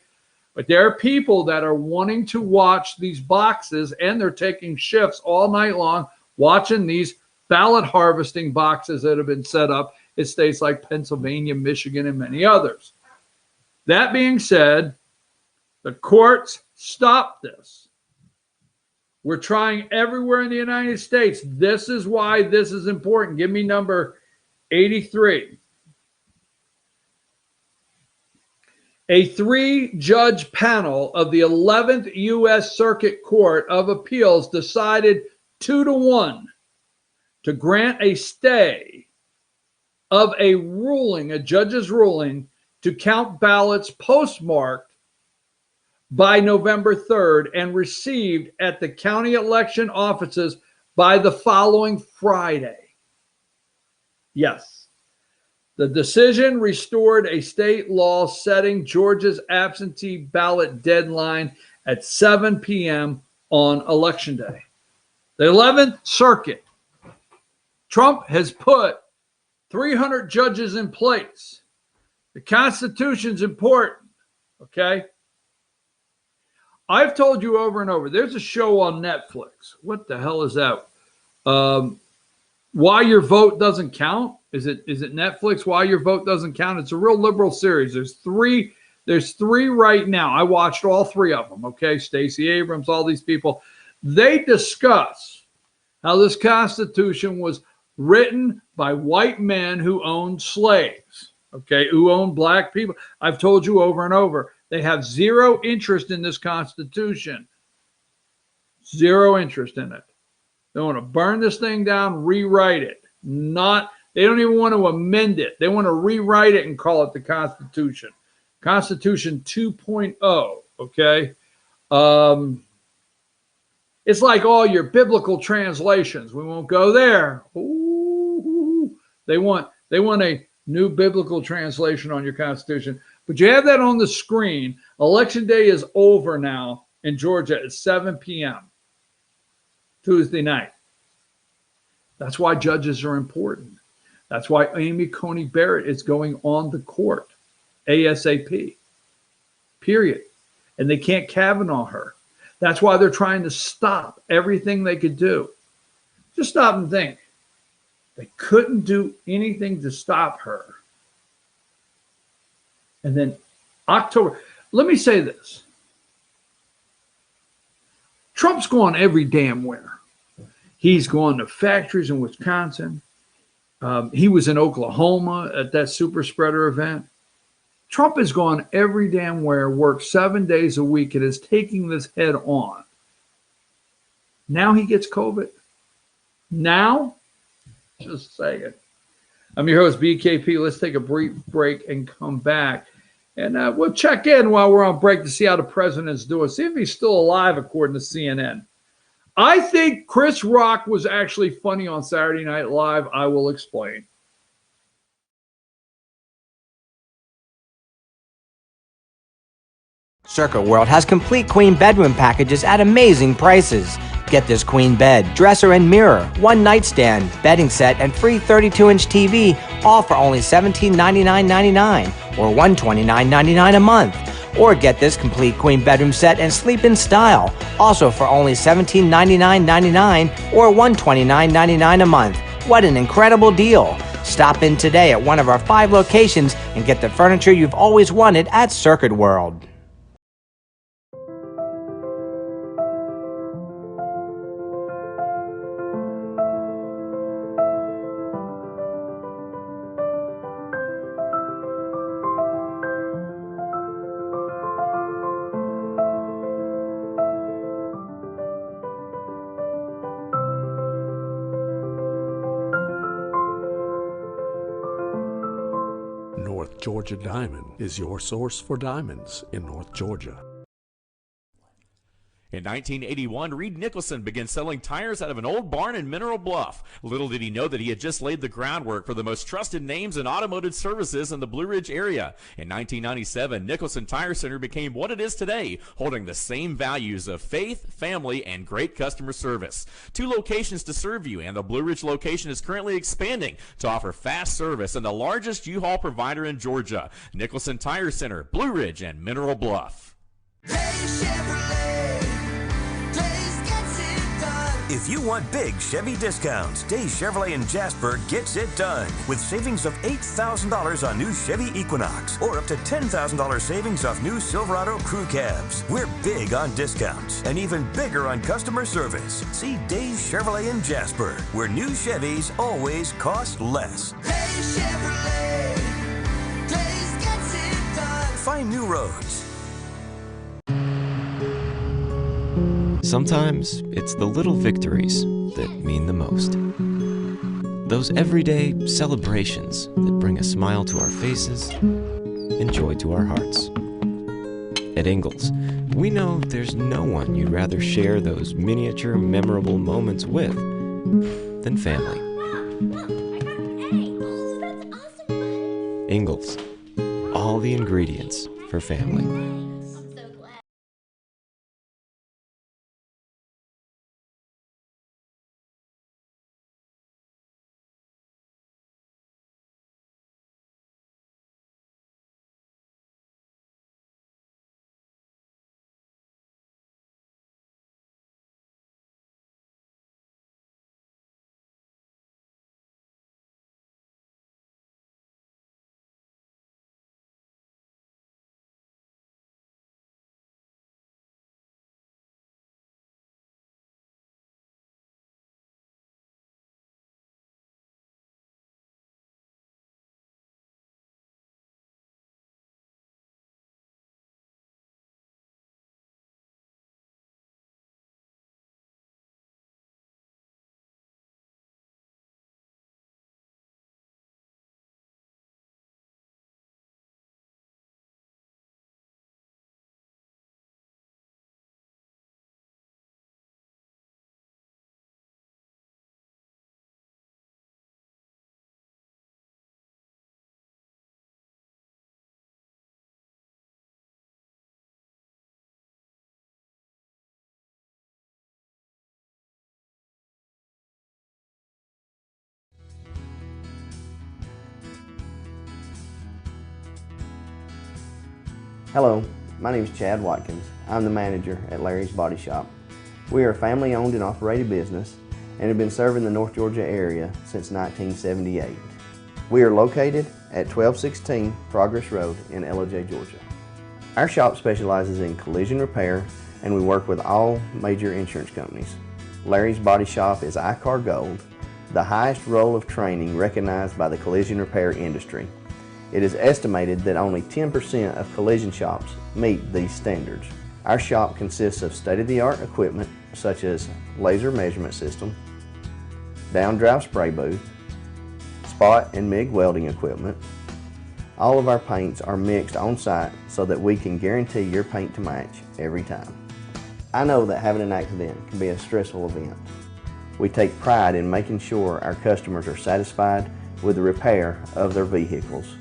But there are people that are wanting to watch these boxes, and they're taking shifts all night long watching these ballot harvesting boxes that have been set up in states like Pennsylvania, Michigan, and many others. That being said, the courts stopped this. We're trying everywhere in the United States. This is why this is important. Give me number 83. A 3-judge panel of the 11th U.S. Circuit Court of Appeals decided 2-1 to grant a stay of a ruling, a judge's ruling, to count ballots postmarked by November 3rd and received at the county election offices by the following Friday. Yes. The decision restored a state law setting Georgia's absentee ballot deadline at 7 p.m. on Election Day. The 11th Circuit. Trump has put 300 judges in place. The Constitution's important, okay? I've told you over and over, there's a show on Netflix. What the hell is that? Why Your Vote Doesn't Count? Is it Netflix? Why Your Vote Doesn't Count? It's a real liberal series. There's three right now. I watched all three of them, okay? Stacey Abrams, all these people. They discuss how this Constitution was written by white men who owned slaves, okay, who owned black people. I've told you over and over, they have zero interest in this Constitution. Zero interest in it. They want to burn this thing down, rewrite it. They don't even want to amend it. They want to rewrite it and call it the Constitution. Constitution 2.0, okay? It's like all your biblical translations. We won't go there. Ooh, they want a new biblical translation on your Constitution. But you have that on the screen. Election day is over now in Georgia at 7 p.m. Tuesday night. That's why judges are important. That's why Amy Coney Barrett is going on the court ASAP. Period. And they can't Kavanaugh her. That's why they're trying to stop everything they could do. Just stop and think. They couldn't do anything to stop her. And then October. Let me say this. Trump's going every damn where. He's going to factories in Wisconsin. He was in Oklahoma at that super spreader event. Trump is going every damn where, works 7 days a week, and is taking this head on. Now he gets COVID. Now, just saying. I'm your host, BKP. Let's take a brief break and come back. And we'll check in while we're on break to see how the president's doing. See if he's still alive, according to CNN. I think Chris Rock was actually funny on Saturday Night Live. I will explain. Circuit World has complete queen bedroom packages at amazing prices. Get this queen bed, dresser and mirror, one nightstand, bedding set, and free 32-inch TV, all for only $1799.99 or $129.99 a month. Or get this complete queen bedroom set and sleep in style, also for only $1799.99 or $129.99 a month. What an incredible deal! Stop in today at one of our 5 locations and get the furniture you've always wanted at Circuit World. North Georgia Diamond is your source for diamonds in North Georgia. In 1981, Reed Nicholson began selling tires out of an old barn in Mineral Bluff. Little did he know that he had just laid the groundwork for the most trusted names in automotive services in the Blue Ridge area. In 1997, Nicholson Tire Center became what it is today, holding the same values of faith, family, and great customer service. 2 locations to serve you, and the Blue Ridge location is currently expanding to offer fast service and the largest U-Haul provider in Georgia. Nicholson Tire Center, Blue Ridge, and Mineral Bluff. If you want big Chevy discounts, Days Chevrolet in Jasper gets it done with savings of $8,000 on new Chevy Equinox or up to $10,000 savings off new Silverado crew cabs. We're big on discounts and even bigger on customer service. See Days Chevrolet in Jasper, where new Chevys always cost less. Days Chevrolet, Days gets it done. Find new roads. Sometimes it's the little victories that mean the most. Those everyday celebrations that bring a smile to our faces and joy to our hearts. At Ingalls, we know there's no one you'd rather share those miniature, memorable moments with than family. Ingalls, all the ingredients for family. Hello, my name is Chad Watkins. I'm the manager at Larry's Body Shop. We are a family-owned and operated business and have been serving the North Georgia area since 1978. We are located at 1216 Progress Road in Ellijay, Georgia. Our shop specializes in collision repair and we work with all major insurance companies. Larry's Body Shop is ICAR Gold, the highest role of training recognized by the collision repair industry. It is estimated that only 10% of collision shops meet these standards. Our shop consists of state-of-the-art equipment such as laser measurement system, down-drive spray booth, spot and MIG welding equipment. All of our paints are mixed on site so that we can guarantee your paint to match every time. I know that having an accident can be a stressful event. We take pride in making sure our customers are satisfied with the repair of their vehicles.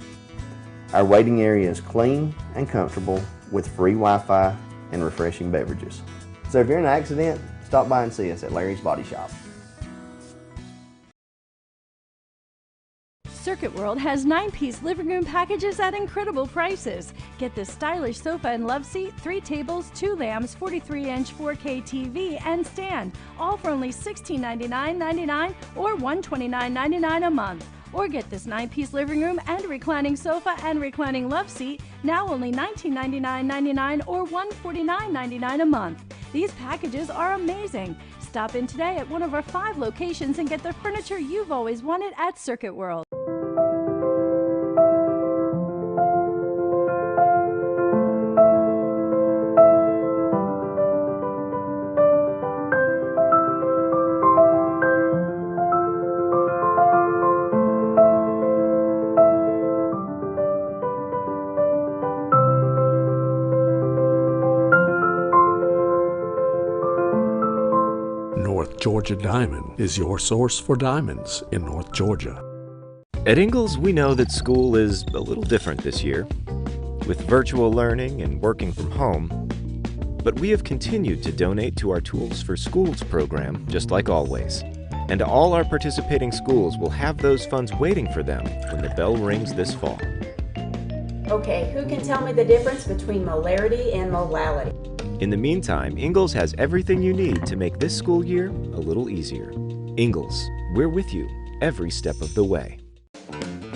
Our waiting area is clean and comfortable with free Wi-Fi and refreshing beverages. So if you're in an accident, stop by and see us at Larry's Body Shop. Circuit World has 9-piece living room packages at incredible prices. Get this stylish sofa and love seat, 3 tables, 2 lamps, 43-inch 4K TV, and stand, all for only $1699.99 or $129.99 a month. Or get this 9-piece living room and reclining sofa and reclining love seat, now only $1999.99 or $149.99 a month. These packages are amazing. Stop in today at one of our 5 locations and get the furniture you've always wanted at Circuit World. North Georgia Diamond is your source for diamonds in North Georgia. At Ingalls, we know that school is a little different this year, with virtual learning and working from home. But we have continued to donate to our Tools for Schools program, just like always. And all our participating schools will have those funds waiting for them when the bell rings this fall. Okay, who can tell me the difference between molarity and molality? In the meantime, Ingalls has everything you need to make this school year a little easier. Ingalls, we're with you every step of the way.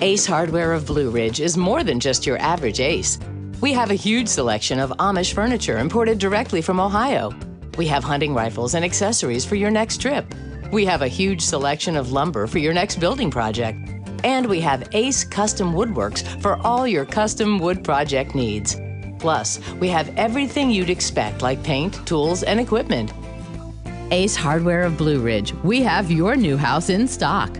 Ace Hardware of Blue Ridge is more than just your average Ace. We have a huge selection of Amish furniture imported directly from Ohio. We have hunting rifles and accessories for your next trip. We have a huge selection of lumber for your next building project. And we have Ace Custom Woodworks for all your custom wood project needs. Plus, we have everything you'd expect, like paint, tools, and equipment. Ace Hardware of Blue Ridge. We have your new house in stock.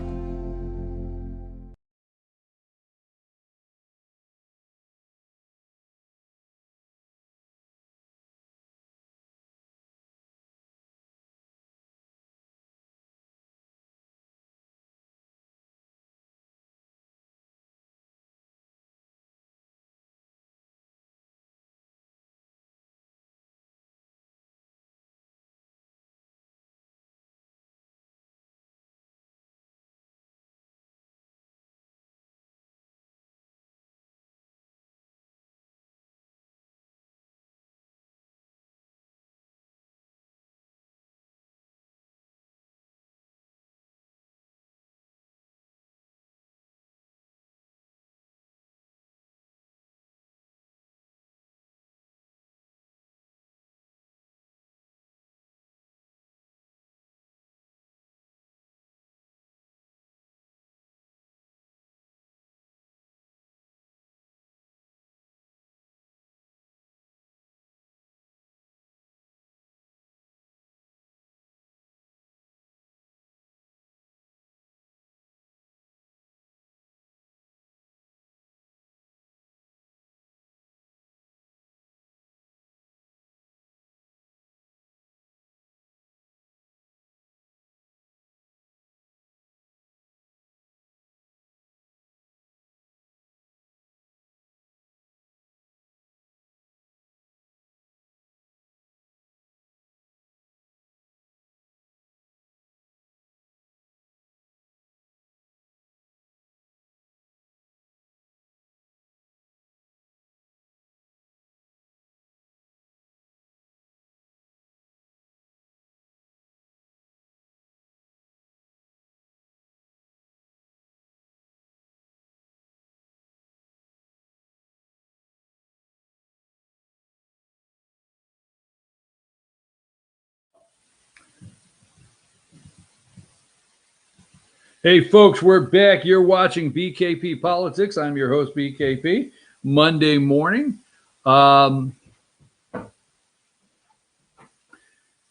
Hey, folks, we're back. You're watching BKP Politics. I'm your host, BKP. Monday morning. You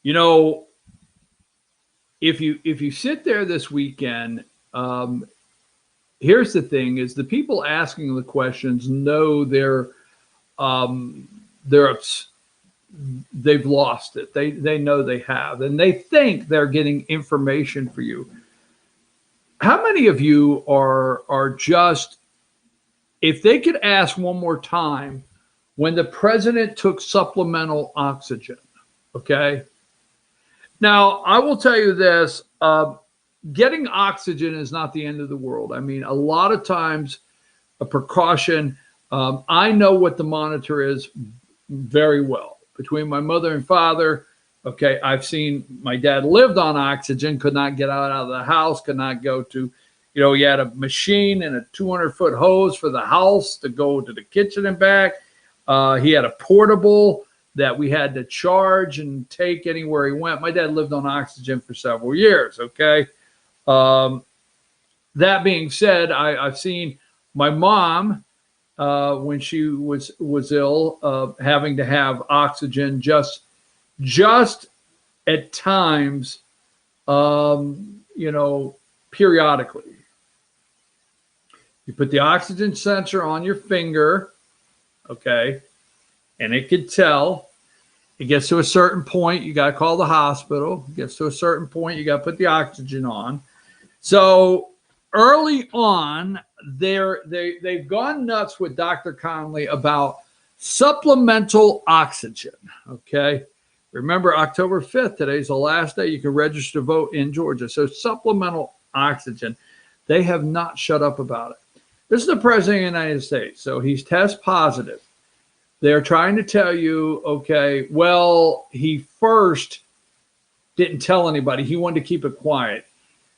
know, if you sit there this weekend, here's the thing: is the people asking the questions know they've lost it. They know they have, and they think they're getting information for you. How many of you are just, if they could ask one more time, when the president took supplemental oxygen, okay? Now, I will tell you this, getting oxygen is not the end of the world. I mean, a lot of times, a precaution, I know what the monitor is very well. Between my mother and father, okay, I've seen my dad lived on oxygen, could not get out of the house, could not go to, you know, he had a machine and a 200-foot hose for the house to go to the kitchen and back. He had a portable that we had to charge and take anywhere he went. My dad lived on oxygen for several years, okay? That being said, I've seen my mom, when she was ill, having to have oxygen just at times, you know, periodically. You put the oxygen sensor on your finger, okay, and it could tell. It gets to a certain point, you got to call the hospital. It gets to a certain point, you got to put the oxygen on. So early on, they've gone nuts with Dr. Conley about supplemental oxygen, okay? Remember, October 5th, today's the last day you can register to vote in Georgia. So supplemental oxygen, they have not shut up about it. This is the president of the United States, so he's test positive. They're trying to tell you, okay, well, he first didn't tell anybody. He wanted to keep it quiet.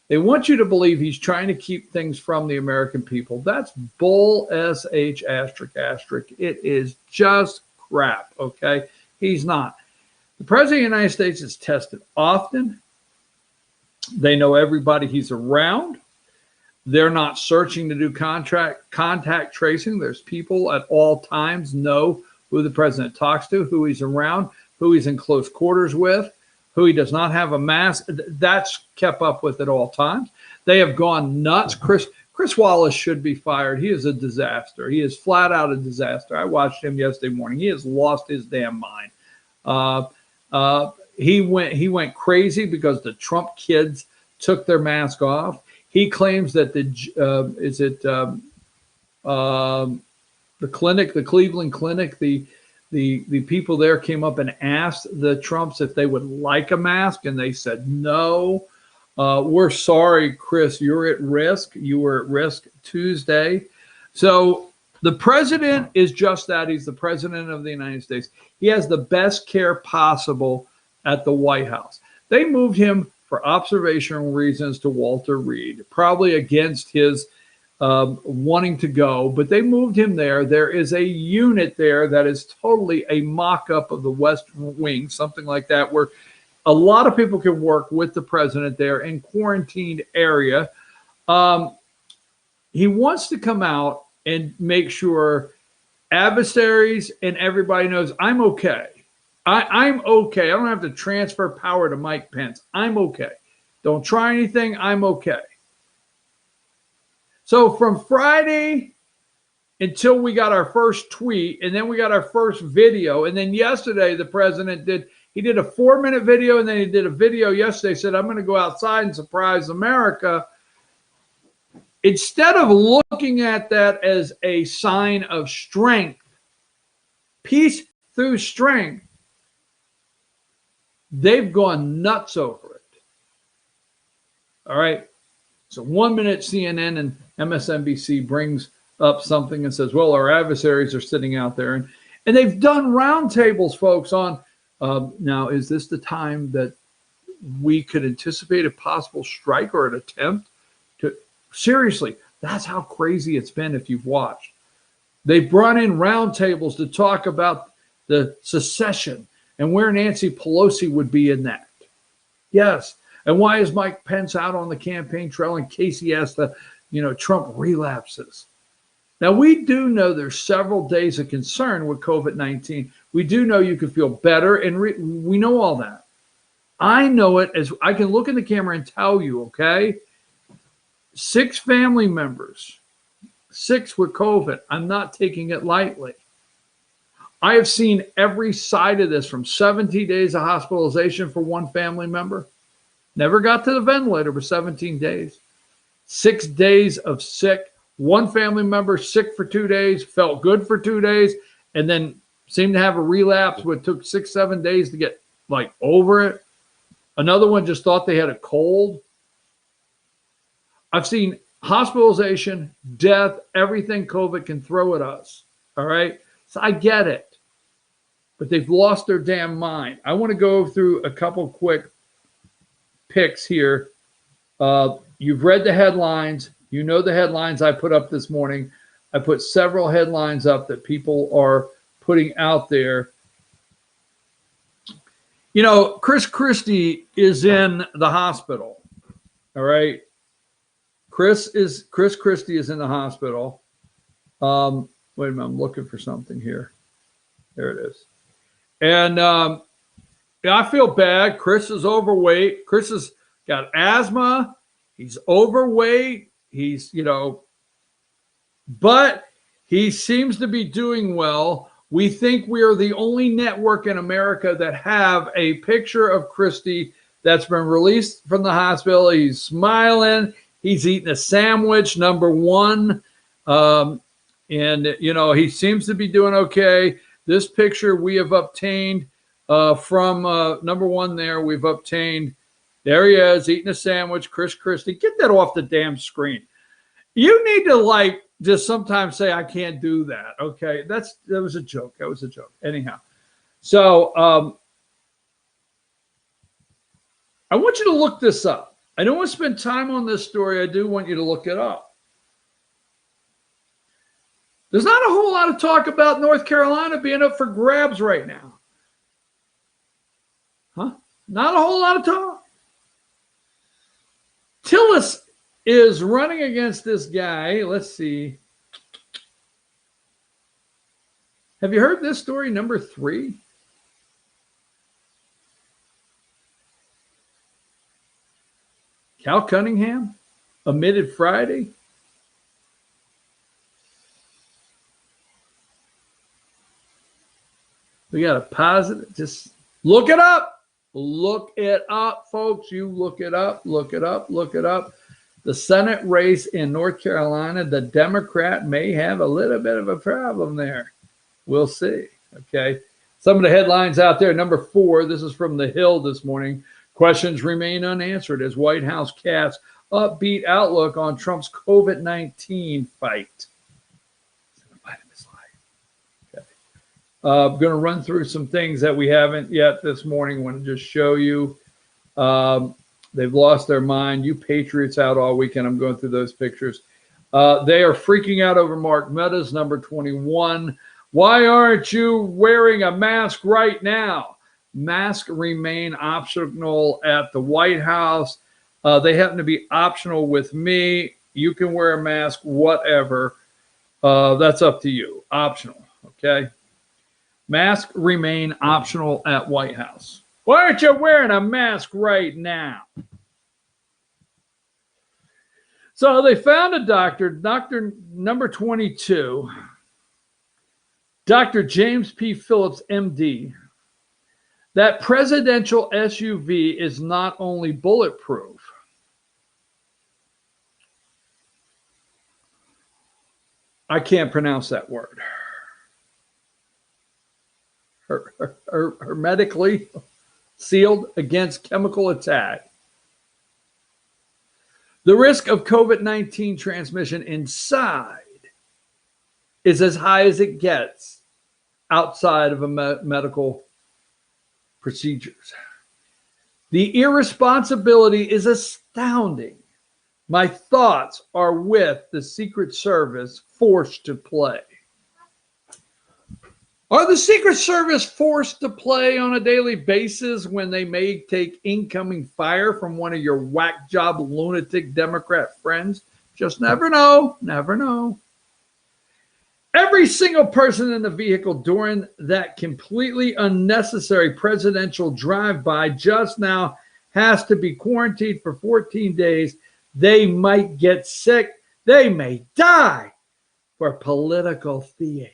They want you to believe he's trying to keep things from the American people. That's bull, S-H asterisk asterisk. It is just crap, okay? He's not. The president of the United States is tested often. They know everybody he's around. They're not searching to do contact tracing. There's people at all times know who the president talks to, who he's around, who he's in close quarters with, who he does not have a mask. That's kept up with at all times. They have gone nuts. Chris Wallace should be fired. He is a disaster. He is flat out a disaster. I watched him yesterday morning. He has lost his damn mind. He went crazy because the Trump kids took their mask off. He claims that the clinic, the Cleveland Clinic, the people there came up and asked the Trumps if they would like a mask, and they said no. We're sorry, Chris, you're at risk. You were at risk Tuesday. So the president is just that. He's the president of the United States. He has the best care possible at the White House. They moved him for observational reasons to Walter Reed, probably against his wanting to go, but they moved him there. There is a unit there that is totally a mock-up of the West Wing, something like that, where a lot of people can work with the president there in quarantined area. He wants to come out and make sure adversaries and everybody knows I'm okay. I'm okay. I don't have to transfer power to Mike Pence. I'm okay. Don't try anything. I'm okay. So from Friday until we got our first tweet, and then we got our first video, and then yesterday the president did a 4-minute video, and then he did a video yesterday, said, I'm going to go outside and surprise America. Instead of looking at that as a sign of strength, peace through strength, they've gone nuts over it. All right. So 1 minute CNN and MSNBC brings up something and says, well, our adversaries are sitting out there. And they've done roundtables, folks, on now, is this the time that we could anticipate a possible strike or an attempt to? Seriously, that's how crazy it's been if you've watched. They've brought in roundtables to talk about the secession and where Nancy Pelosi would be in that. Yes, And why is Mike Pence out on the campaign trail in case he has to, Trump relapses? Now, we do know there's several days of concern with COVID-19. We do know you can feel better, and we know all that. I know it as I can look in the camera and tell you, okay? 6 family members, 6 with COVID. I'm not taking it lightly. I have seen every side of this, from 17 days of hospitalization for one family member. Never got to the ventilator for 17 days. 6 days of sick. One family member sick for 2 days, felt good for 2 days, and then seemed to have a relapse, what took 6-7 days to get over it. Another one just thought they had a cold. I've seen hospitalization, death, everything COVID can throw at us. All right. So I get it, but they've lost their damn mind. I want to go through a couple quick picks here. You've read the headlines. You know the headlines I put up this morning. I put several headlines up that people are putting out there. Chris Christie is in the hospital. All right. Chris Christie is in the hospital. Wait a minute, I'm looking for something here. There it is. And I feel bad. Chris is overweight. Chris has got asthma. He's overweight. He's, but he seems to be doing well. We think we are the only network in America that have a picture of Christie that's been released from the hospital. He's smiling. He's eating a sandwich, number one. And, he seems to be doing okay. This picture we have obtained from number one there. We've obtained, there he is, eating a sandwich, Chris Christie. Get that off the damn screen. You need to just sometimes say, I can't do that. Okay. That was a joke. That was a joke. Anyhow. So I want you to look this up. I don't want to spend time on this story. I do want you to look it up. There's not a whole lot of talk about North Carolina being up for grabs right now. Huh? Not a whole lot of talk. Tillis is running against this guy. Let's see. Have you heard this story, number 3? Cal Cunningham admitted Friday. We got a positive. Just look it up. Look it up, folks. You look it up. Look it up. Look it up. The Senate race in North Carolina, the Democrat may have a little bit of a problem there. We'll see. Okay. Some of the headlines out there. Number 4, this is from The Hill this morning. Questions remain unanswered as White House casts upbeat outlook on Trump's COVID-19 fight. Okay. I'm going to run through some things that we haven't yet this morning. I want to just show you. They've lost their mind. You Patriots out all weekend. I'm going through those pictures. They are freaking out over Mark Meadows, number 21. Why aren't you wearing a mask right now? Masks remain optional at the White House. They happen to be optional with me. You can wear a mask, whatever. That's up to you. Optional, okay? Masks remain optional at White House. Why aren't you wearing a mask right now? So they found a doctor number 22, Dr. James P. Phillips, MD. That presidential SUV is not only bulletproof, I can't pronounce that word, hermetically sealed against chemical attack. The risk of COVID-19 transmission inside is as high as it gets outside of a medical procedures. The irresponsibility is astounding. My thoughts are with the Secret Service forced to play. Are the Secret Service forced to play on a daily basis when they may take incoming fire from one of your whack job lunatic Democrat friends? Just never know. Never know. Every single person in the vehicle during that completely unnecessary presidential drive-by just now has to be quarantined for 14 days. They might get sick. They may die for political theater.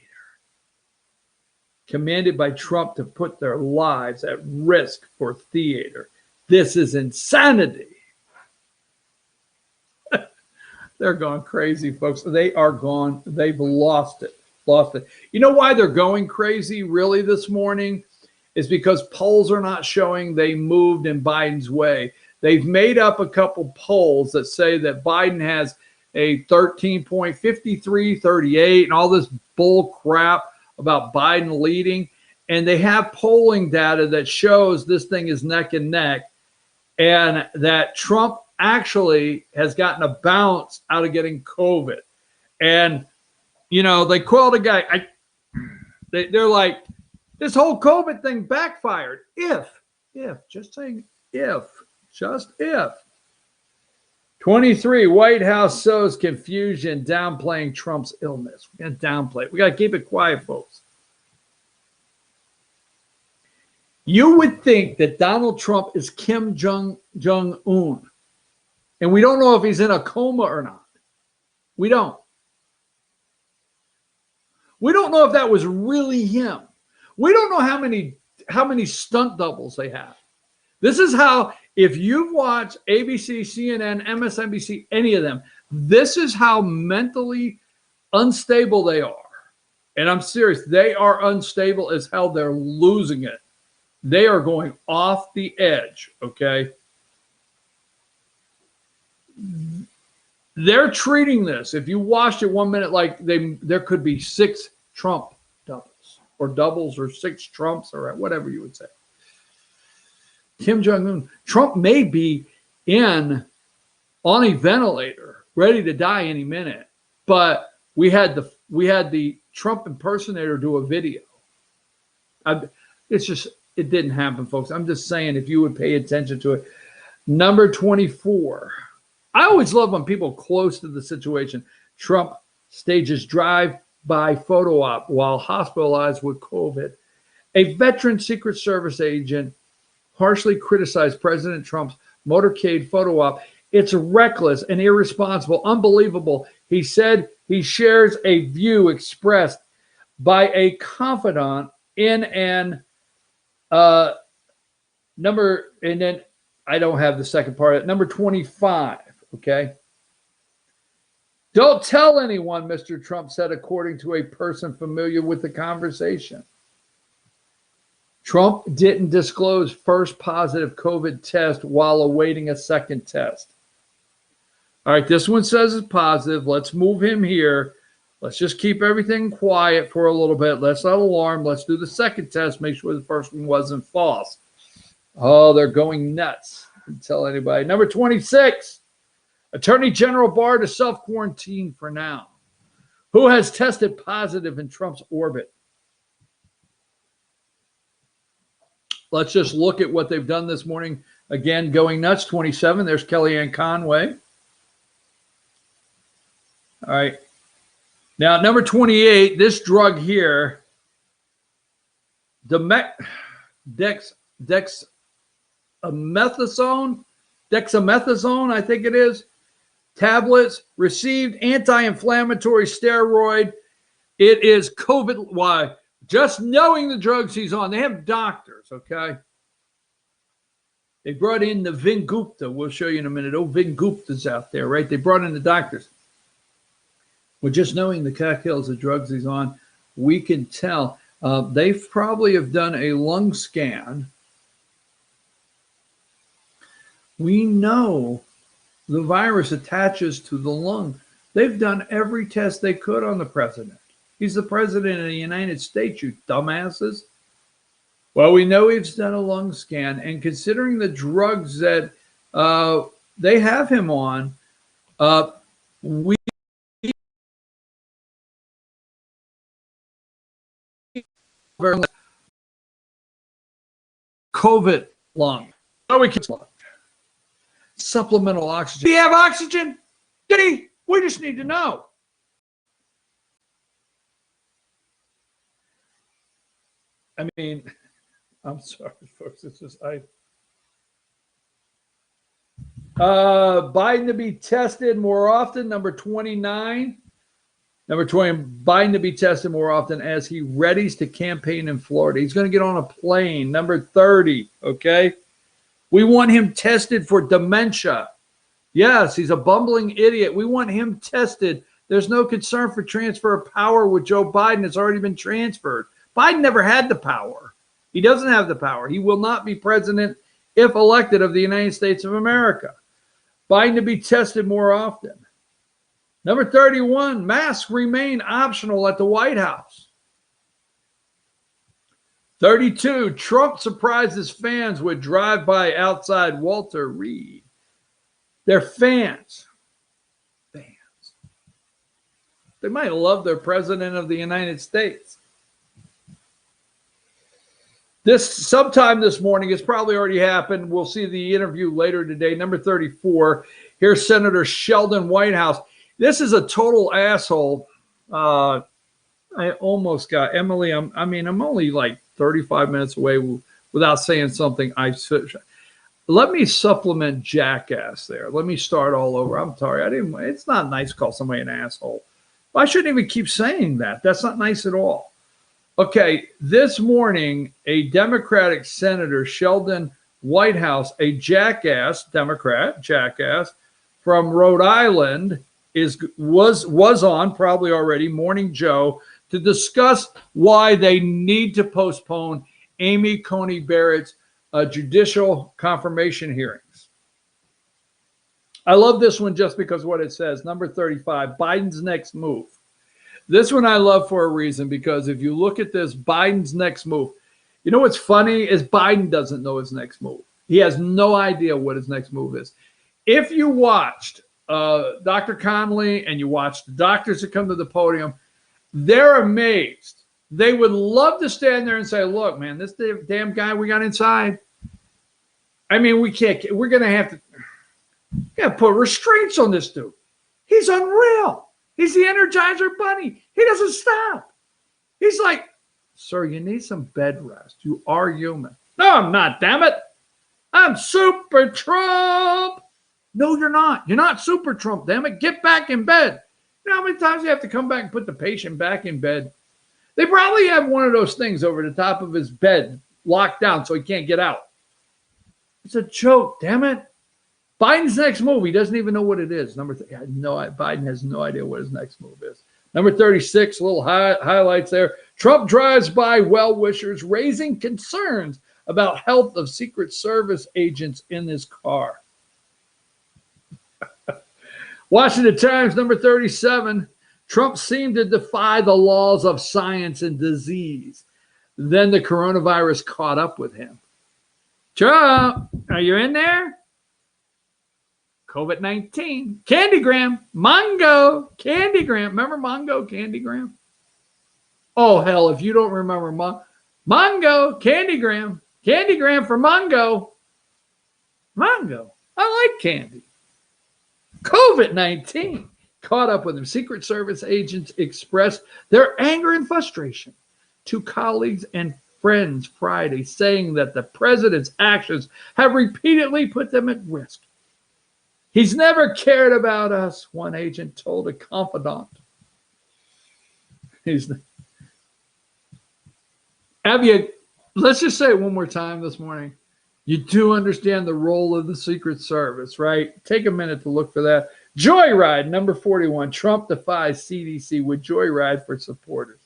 Commanded by Trump to put their lives at risk for theater. This is insanity. They're going crazy, folks. They are gone. They've lost it. Lost it. You know why they're going crazy really this morning? Is because polls are not showing they moved in Biden's way. They've made up a couple polls that say that Biden has a 13.53, 38, and all this bull crap about Biden leading. And they have polling data that shows this thing is neck and neck, and that Trump actually has gotten a bounce out of getting COVID. And, you know, they quote a guy, they're like, this whole COVID thing backfired. Just saying just if. 23, White House sows confusion, downplaying Trump's illness. We got to downplay it. We got to keep it quiet, folks. You would think that Donald Trump is Kim Jong-un. And we don't know if he's in a coma or not. We don't. We don't know if that was really him. We don't know how many stunt doubles they have. This is how, if you've watched ABC, CNN, MSNBC, any of them, this is how mentally unstable they are. And I'm serious. They are unstable as hell. They're losing it. They are going off the edge, okay? They're treating this, if you watched it 1 minute, like there could be 6 Trump doubles or 6 Trumps or whatever you would say. Kim Jong-un. Trump may be on a ventilator, ready to die any minute. But we had the Trump impersonator do a video. It didn't happen, folks. I'm just saying, if you would pay attention to it. Number 24. I always love when people close to the situation. Trump stages drive-by photo op while hospitalized with COVID. A veteran Secret Service agent harshly criticized President Trump's motorcade photo op. It's reckless and irresponsible, unbelievable. He said he shares a view expressed by a confidant in an number, and then I don't have the second part of it. Number 25, okay? Don't tell anyone, Mr. Trump said, according to a person familiar with the conversation. Trump didn't disclose first positive COVID test while awaiting a second test. All right, this one says it's positive. Let's move him here. Let's just keep everything quiet for a little bit. Let's not alarm. Let's do the second test. Make sure the first one wasn't false. Oh, they're going nuts. Don't tell anybody. Number 26, Attorney General Barr to self-quarantine for now. Who has tested positive in Trump's orbit? Let's just look at what they've done this morning. Again, going nuts. 27, there's Kellyanne Conway. All right. Now, number 28, this drug here, dexamethasone, I think it is, tablets, received anti-inflammatory steroid. It is COVID. Why? Just knowing the drugs he's on. They have doctors, okay? They brought in the Vin Gupta. We'll show you in a minute. Oh, Vin Gupta's out there, right? They brought in the doctors. Well, just knowing the cocktails of drugs he's on, we can tell. They probably have done a lung scan. We know the virus attaches to the lung. They've done every test they could on the president. He's the president of the United States, you dumbasses. Well, we know he's done a lung scan, and considering the drugs that they have him on, very much. COVID lung. Oh, we can supplemental oxygen. Do you have oxygen? Did he? We just need to know. I mean, I'm sorry, folks. It's just Biden to be tested more often. Number 29. Number 20, Biden to be tested more often as he readies to campaign in Florida. He's going to get on a plane. Number 30, okay? We want him tested for dementia. Yes, he's a bumbling idiot. We want him tested. There's no concern for transfer of power with Joe Biden. It's already been transferred. Biden never had the power. He doesn't have the power. He will not be president if elected of the United States of America. Biden to be tested more often. Number 31, masks remain optional at the White House. 32, Trump surprises fans with drive-by outside Walter Reed. They're fans. Fans. They might love their president of the United States. This sometime this morning, it's probably already happened. We'll see the interview later today. Number 34, here's Senator Sheldon Whitehouse. This is a total asshole. I almost got Emily. I'm only like 35 minutes away without saying something. Let me supplement jackass there. Let me start all over. I'm sorry. It's not nice to call somebody an asshole. I shouldn't even keep saying that. That's not nice at all. Okay, this morning, a Democratic Senator, Sheldon Whitehouse, a jackass, Democrat, jackass, from Rhode Island, was on, probably already, Morning Joe, to discuss why they need to postpone Amy Coney Barrett's judicial confirmation hearings. I love this one just because what it says. Number 35, Biden's next move. This one I love for a reason, because if you look at this, Biden's next move, you know what's funny is Biden doesn't know his next move. He has no idea what his next move is. If you watched Dr. Connolly and you watch the doctors that come to the podium, they're amazed. They would love to stand there and say, look, man, this damn guy we got inside. I mean, we're going to have to put restraints on this dude. He's unreal. He's the Energizer Bunny. He doesn't stop. He's like, sir, you need some bed rest. You are human. No, I'm not, damn it. I'm Super Trump. No, you're not. You're not Super Trump, damn it. Get back in bed. You know how many times you have to come back and put the patient back in bed? They probably have one of those things over the top of his bed locked down so he can't get out. It's a joke, damn it. Biden's next move, he doesn't even know what it is. Biden has no idea what his next move is. Number 36, little highlights there. Trump drives by well-wishers, raising concerns about health of Secret Service agents in his car. Washington Times, number 37, Trump seemed to defy the laws of science and disease. Then the coronavirus caught up with him. Trump, are you in there? COVID-19, Candygram, Mongo, Candygram. Remember Mongo, Candygram? Oh, hell, if you don't remember Mongo, Candygram, Candygram for Mongo. Mongo, I like candy. COVID-19 caught up with him. Secret Service agents expressed their anger and frustration to colleagues and friends Friday, saying that the president's actions have repeatedly put them at risk. He's never cared about us, one agent told a confidant. Let's just say it one more time this morning. You do understand the role of the Secret Service, right? Take a minute to look for that. Joyride, number 41. Trump defies CDC with Joyride for supporters.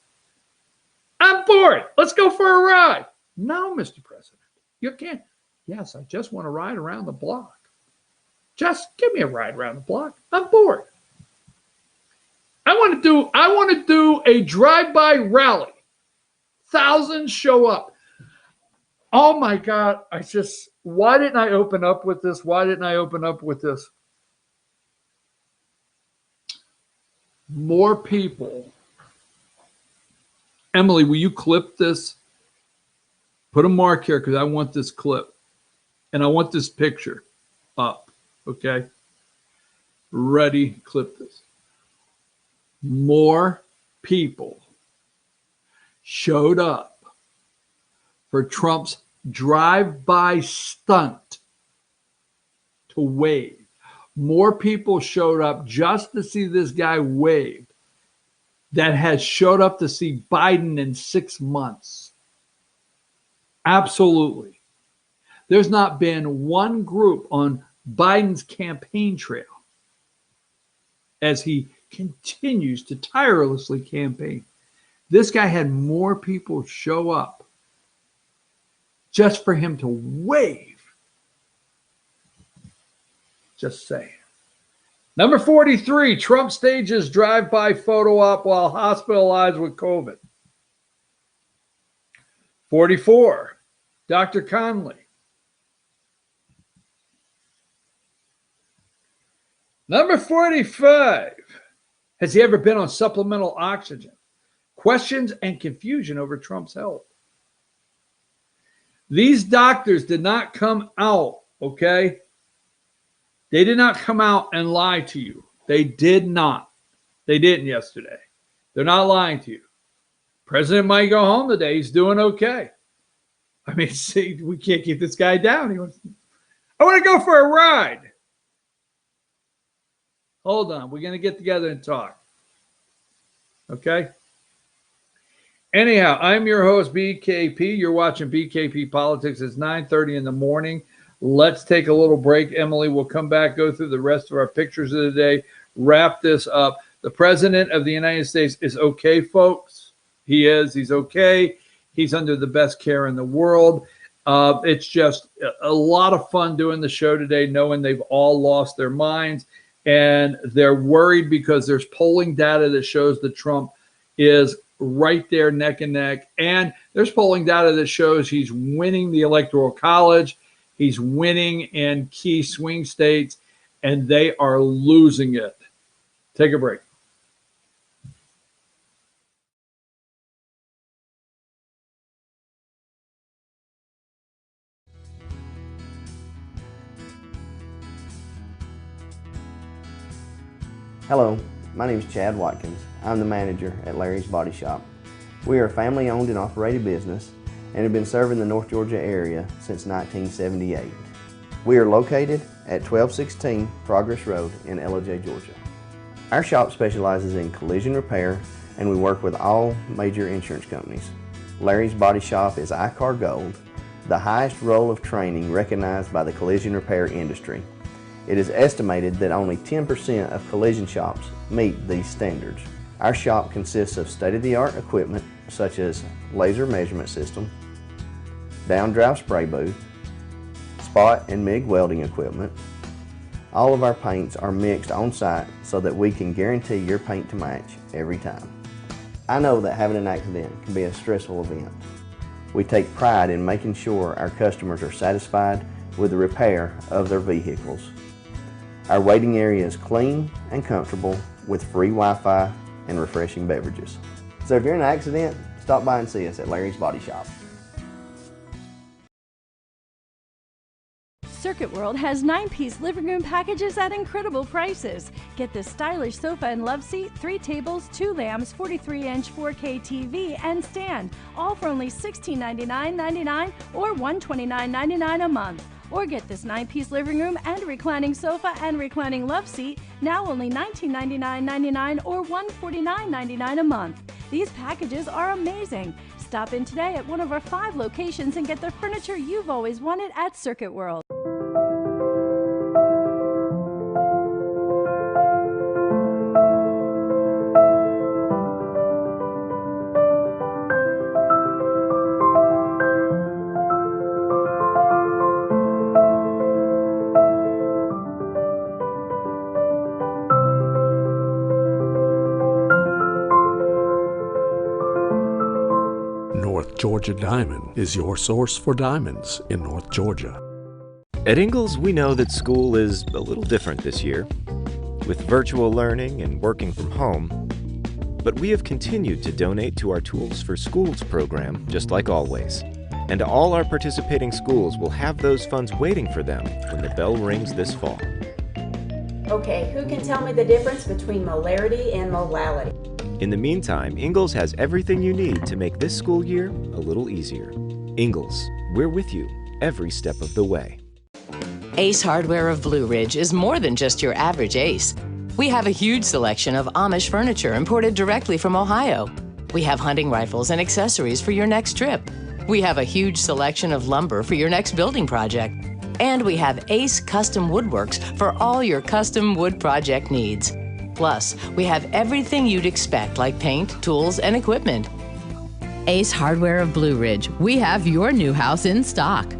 I'm for it. Let's go for a ride. No, Mr. President, you can't. Yes, I just want to ride around the block. Just give me a ride around the block. I'm bored. I want to do a drive-by rally. Thousands show up. Oh my God. Why didn't I open up with this? Why didn't I open up with this? More people. Emily, will you clip this? Put a mark here because I want this clip and I want this picture up. Okay. Ready, clip this. More people showed up for Trump's drive-by stunt to wave. More people showed up just to see this guy wave that has showed up to see Biden in 6 months. Absolutely. There's not been one group on Biden's campaign trail as he continues to tirelessly campaign. This guy had more people show up just for him to wave. Just saying. Number 43, Trump stages drive-by photo op while hospitalized with COVID. 44, Dr. Conley. Number 45, has he ever been on supplemental oxygen? Questions and confusion over Trump's health. These doctors did not come out, okay? They did not come out and lie to you. They did not. They didn't yesterday. They're not lying to you. President might go home today. He's doing okay. I mean, see, we can't keep this guy down. He wants, I want to go for a ride. Hold on. We're going to get together and talk. Okay? Anyhow, I'm your host, BKP. You're watching BKP Politics. It's 9:30 in the morning. Let's take a little break. Emily will come back, go through the rest of our pictures of the day, wrap this up. The President of the United States is okay, folks. He is. He's okay. He's under the best care in the world. It's just a lot of fun doing the show today, knowing they've all lost their minds. And they're worried because there's polling data that shows that Trump is right there neck and neck. And there's polling data that shows he's winning the Electoral College. He's winning in key swing states, and they are losing it. Take a break. Hello, my name is Chad Watkins. I'm the manager at Larry's Body Shop. We are a family-owned and operated business and have been serving the North Georgia area since 1978. We are located at 1216 Progress Road in Ellijay, Georgia. Our shop specializes in collision repair and we work with all major insurance companies. Larry's Body Shop is ICAR Gold, the highest role of training recognized by the collision repair industry. It is estimated that only 10% of collision shops meet these standards. Our shop consists of state-of-the-art equipment such as laser measurement system, down-drive spray booth, spot and MIG welding equipment. All of our paints are mixed on site so that we can guarantee your paint to match every time. I know that having an accident can be a stressful event. We take pride in making sure our customers are satisfied with the repair of their vehicles. Our waiting area is clean and comfortable with free Wi-Fi and refreshing beverages. So if you're in an accident, stop by and see us at Larry's Body Shop. Circuit World has 9-piece living room packages at incredible prices. Get this stylish sofa and love seat, 3 tables, 2 lamps, 43-inch 4K TV, and stand, all for only $1699.99 or $129.99 a month. Or get this 9-piece living room and reclining sofa and reclining love seat, now only $1999.99 or $149.99 a month. These packages are amazing. Stop in today at one of our 5 locations and get the furniture you've always wanted at Circuit World. North Georgia Diamond is your source for diamonds in North Georgia. At Ingalls, we know that school is a little different this year, with virtual learning and working from home. But we have continued to donate to our Tools for Schools program, just like always. And all our participating schools will have those funds waiting for them when the bell rings this fall. Okay, who can tell me the difference between molarity and molality? In the meantime, Ingalls has everything you need to make this school year a little easier. Ingalls, we're with you every step of the way. Ace Hardware of Blue Ridge is more than just your average Ace. We have a huge selection of Amish furniture imported directly from Ohio. We have hunting rifles and accessories for your next trip. We have a huge selection of lumber for your next building project. And we have Ace Custom Woodworks for all your custom wood project needs. Plus, we have everything you'd expect, like paint, tools, and equipment. Ace Hardware of Blue Ridge. We have your new house in stock.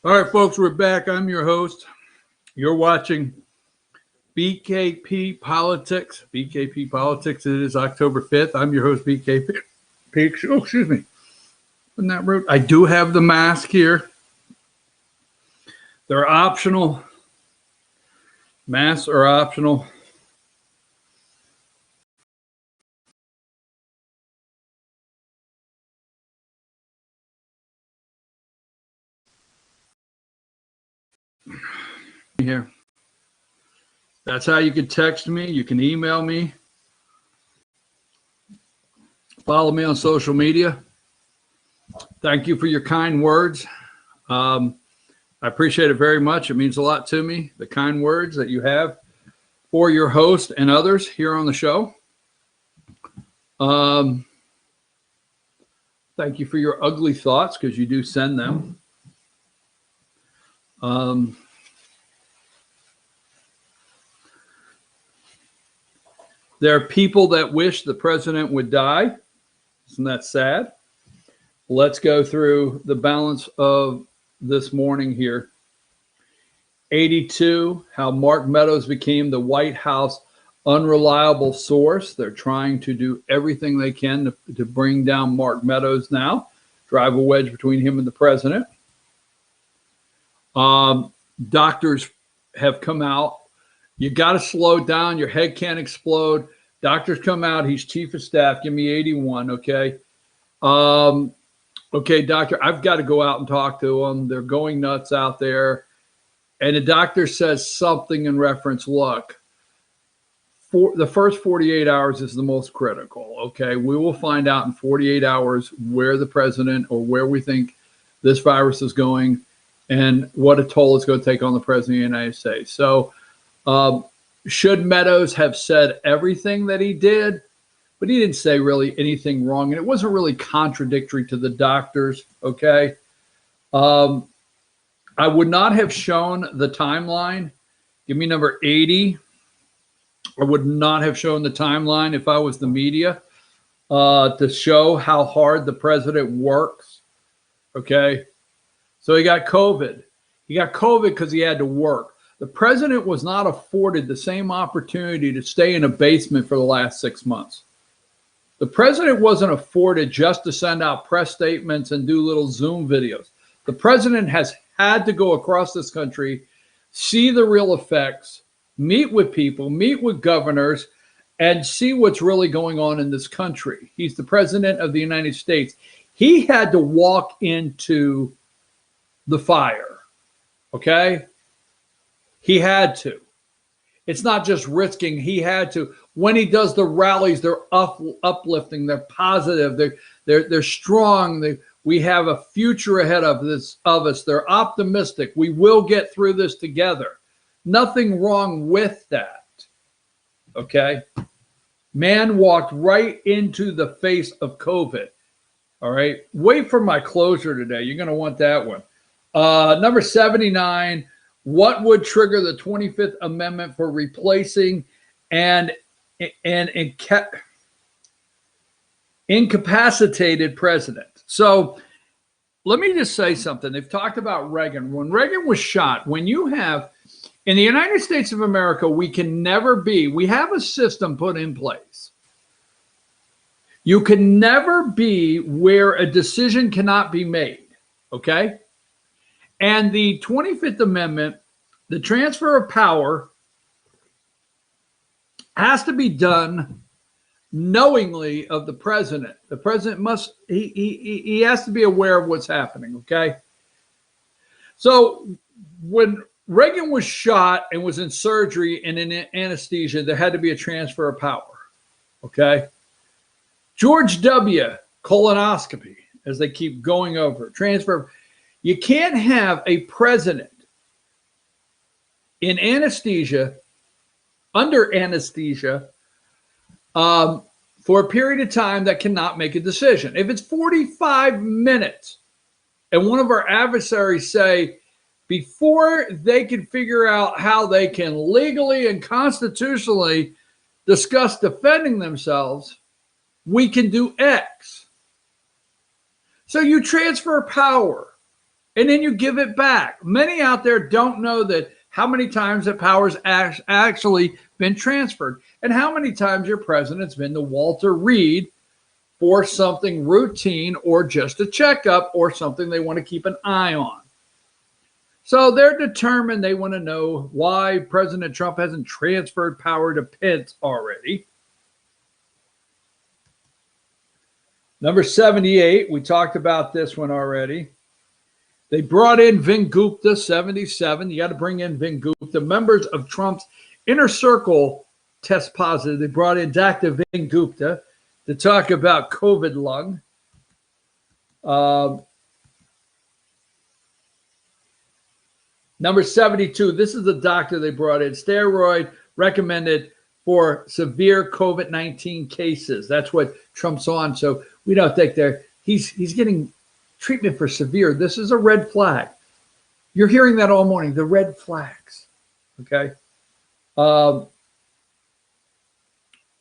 All right, folks, we're back. I'm your host. You're watching BKP Politics. BKP Politics. It is October 5th. I'm your host, BKP. Oh, excuse me. Wasn't that rude? I do have the mask here. They're optional. Masks are optional. Here. That's how you can text me. You can email me. Follow me on social media. Thank you for your kind words. I appreciate it very much. It means a lot to me, the kind words that you have for your host and others here on the show. Thank you for your ugly thoughts, because you do send them. There are people that wish the president would die. Isn't that sad? Let's go through the balance of this morning here. 82, how Mark Meadows became the White House unreliable source. They're trying to do everything they can to bring down Mark Meadows now, drive a wedge between him and the president. Doctors have come out. You got to slow down. Your head can't explode. Doctors come out. He's chief of staff. Give me 81, okay? Okay, doctor, I've got to go out and talk to them. They're going nuts out there. And the doctor says something in reference, look, for the first 48 hours is the most critical, okay? We will find out in 48 hours where the president, or where we think this virus is going, and what a toll it's going to take on the president of the United States. So should Meadows have said everything that he did? But he didn't say really anything wrong, and it wasn't really contradictory to the doctors, okay? I would not have shown the timeline. Give me number 80. I would not have shown the timeline if I was the media, to show how hard the president works, okay? So he got COVID. He got COVID because he had to work. The president was not afforded the same opportunity to stay in a basement for the last 6 months. The president wasn't afforded just to send out press statements and do little Zoom videos. The president has had to go across this country, see the real effects, meet with people, meet with governors, and see what's really going on in this country. He's the president of the United States. He had to walk into the fire, okay? He had to. It's not just risking. He had to. When he does the rallies, they're uplifting. They're positive. They're strong. We have a future ahead of us. They're optimistic. We will get through this together. Nothing wrong with that. Okay? Man walked right into the face of COVID. All right? Wait for my closer today. You're going to want that one. Number 79. What would trigger the 25th Amendment for replacing and incapacitated president? So let me just say something. They've talked about Reagan. When Reagan was shot, when you have, in the United States of America, we have a system put in place. You can never be where a decision cannot be made, okay? And the 25th Amendment, the transfer of power, has to be done knowingly of the president. The president must, he has to be aware of what's happening, okay? So when Reagan was shot and was in surgery and in anesthesia, there had to be a transfer of power, okay? George W., colonoscopy, as they keep going over, transfer. You can't have a president in anesthesia, under anesthesia, for a period of time that cannot make a decision. If it's 45 minutes and one of our adversaries say, before they can figure out how they can legally and constitutionally discuss defending themselves, we can do X. So you transfer power and then you give it back. Many out there don't know that how many times that power's actually been transferred and how many times your president's been to Walter Reed for something routine or just a checkup or something they want to keep an eye on. So they're determined. They want to know why President Trump hasn't transferred power to Pence already. Number 78, we talked about this one already. They brought in Vin Gupta, 77. You got to bring in Vin Gupta. Members of Trump's inner circle test positive. They brought in Dr. Vin Gupta to talk about COVID lung. Number 72, this is the doctor they brought in. Steroid recommended for severe COVID-19 cases. That's what Trump's on. So we don't think he's getting treatment for severe. This is a red flag. You're hearing that all morning, the red flags. Okay.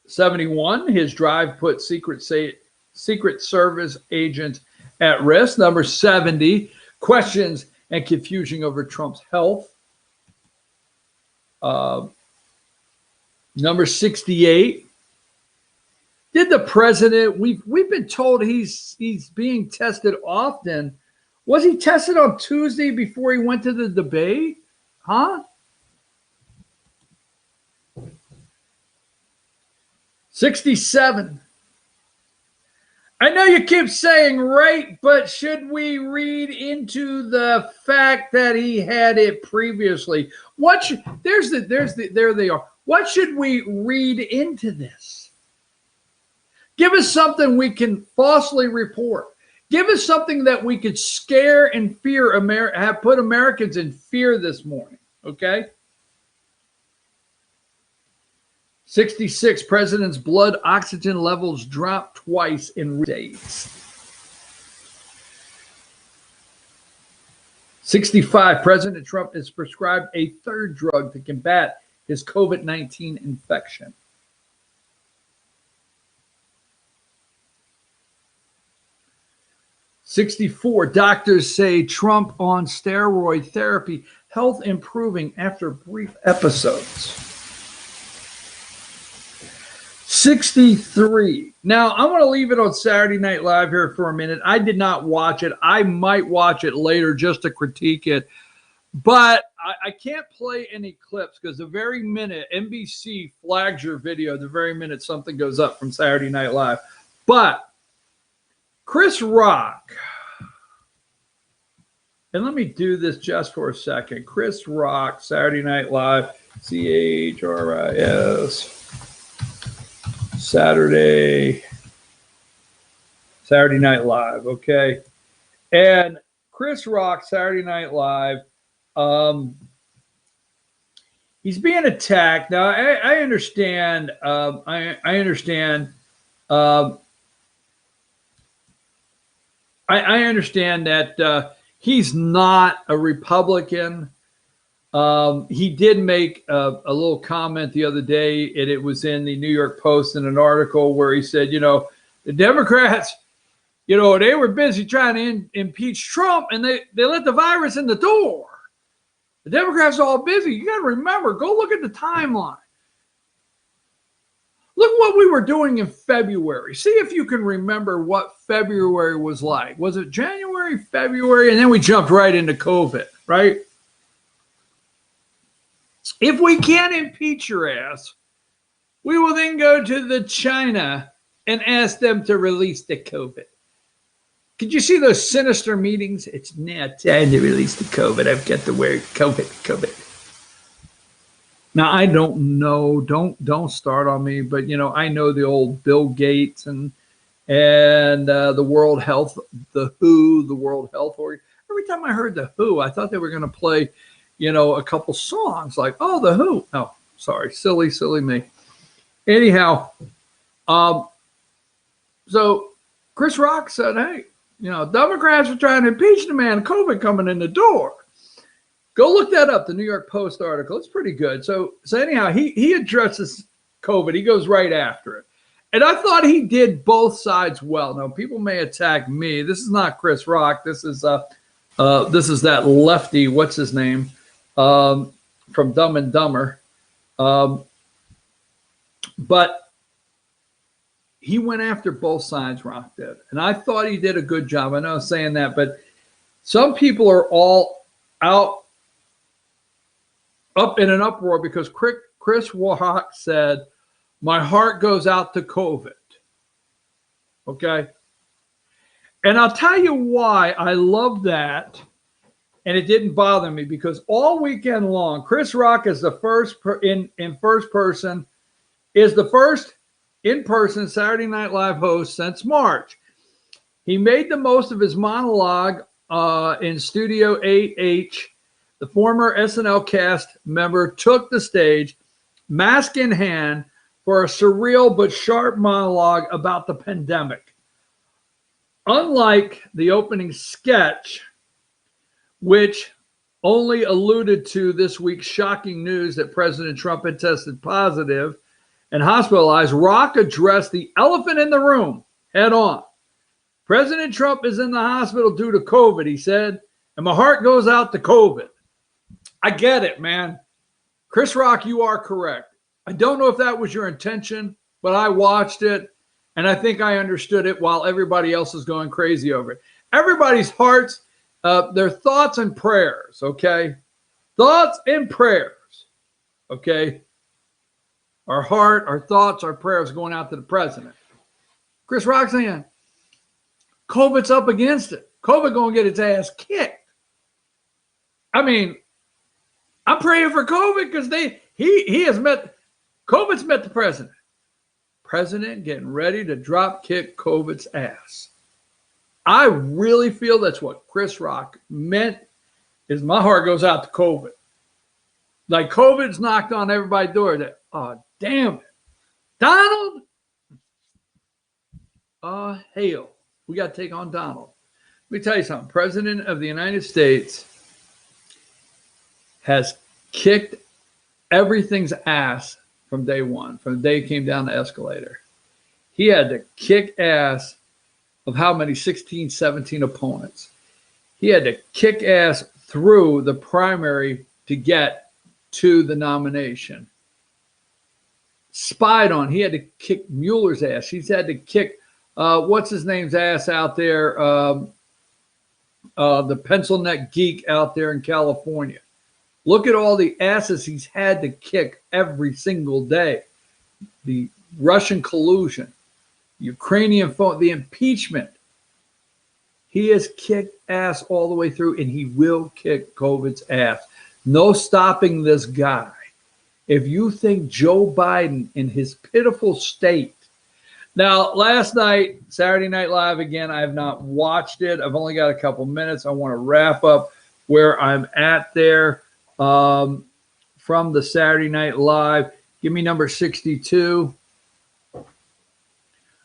71, his drive put Secret Service agents at risk. Number 70, questions and confusion over Trump's health. Number 68, did the president, we've been told he's being tested often. Was he tested on Tuesday before he went to the debate? Huh? 67. I know you keep saying right, but should we read into the fact that he had it previously? There they are. What should we read into this? Give us something we can falsely report. Give us something that we could scare and fear have put Americans in fear this morning. Okay. 66, president's blood oxygen levels dropped twice in days. 65, President Trump is prescribed a third drug to combat his COVID-19 infection. 64, doctors say Trump on steroid therapy, health improving after brief episodes. 63. Now, I want to leave it on Saturday Night Live here for a minute. I did not watch it. I might watch it later just to critique it. But I can't play any clips because the very minute NBC flags your video, the very minute something goes up from Saturday Night Live. But Chris Rock, and let me do this just for a second. Chris Rock, Saturday Night Live, CHRIS. Saturday Night Live, okay? And Chris Rock, Saturday Night Live, he's being attacked. Now, I understand. I understand. I understand that he's not a Republican. He did make a little comment the other day, and it was in the New York Post in an article where he said, the Democrats, they were busy trying to impeach Trump, and they let the virus in the door. The Democrats are all busy. You got to remember, go look at the timeline. Look what we were doing in February. See if you can remember what February was like. Was it January, February? And then we jumped right into COVID, right? If we can't impeach your ass, we will then go to the China and ask them to release the COVID. Could you see those sinister meetings? It's now time to release the COVID. I've got the word COVID. Now, I don't know. Don't start on me. But, I know the old Bill Gates and the World Health, the WHO, the World Health Organization. Every time I heard the WHO, I thought they were going to play, a couple songs like, oh, the WHO. Oh, sorry. Silly me. Anyhow, so Chris Rock said, hey, Democrats are trying to impeach the man, COVID coming in the door. Go look that up, the New York Post article. It's pretty good. So anyhow, he addresses COVID. He goes right after it. And I thought he did both sides well. Now, people may attack me. This is not Chris Rock. This is that lefty, what's his name, from Dumb and Dumber. But he went after both sides, Rock did. And I thought he did a good job. I know I'm saying that, but some people are all up in an uproar because Chris Rock said, my heart goes out to COVID. Okay? And I'll tell you why I love that. And it didn't bother me because all weekend long, Chris Rock is the first in-person Saturday Night Live host since March. He made the most of his monologue in Studio 8H. The former SNL cast member took the stage, mask in hand, for a surreal but sharp monologue about the pandemic. Unlike the opening sketch, which only alluded to this week's shocking news that President Trump had tested positive and hospitalized, Rock addressed the elephant in the room head on. President Trump is in the hospital due to COVID, he said, and my heart goes out to COVID. I get it, man. Chris Rock, you are correct. I don't know if that was your intention, but I watched it, and I think I understood it while everybody else is going crazy over it. Everybody's hearts, their thoughts and prayers, okay? Thoughts and prayers, okay? Our heart, our thoughts, our prayers going out to the president. Chris Rock saying, COVID's up against it. COVID going to get its ass kicked. I mean, I'm praying for COVID because COVID's met the president. President getting ready to drop kick COVID's ass. I really feel that's what Chris Rock meant, is my heart goes out to COVID. Like COVID's knocked on everybody's door. That, oh, damn it. Donald? Hell. We got to take on Donald. Let me tell you something. President of the United States has kicked everything's ass from day one, from the day he came down the escalator. He had to kick ass of how many? 16, 17 opponents. He had to kick ass through the primary to get to the nomination. Spied on. He had to kick Mueller's ass. He's had to kick, what's his name's ass out there? The pencil neck geek out there in California. Look at all the asses he's had to kick every single day. The Russian collusion, Ukrainian phone, the impeachment. He has kicked ass all the way through, and he will kick COVID's ass. No stopping this guy. If you think Joe Biden in his pitiful state. Now, last night, Saturday Night Live again, I have not watched it. I've only got a couple minutes. I want to wrap up where I'm at there. From the Saturday Night Live. Give me number 62.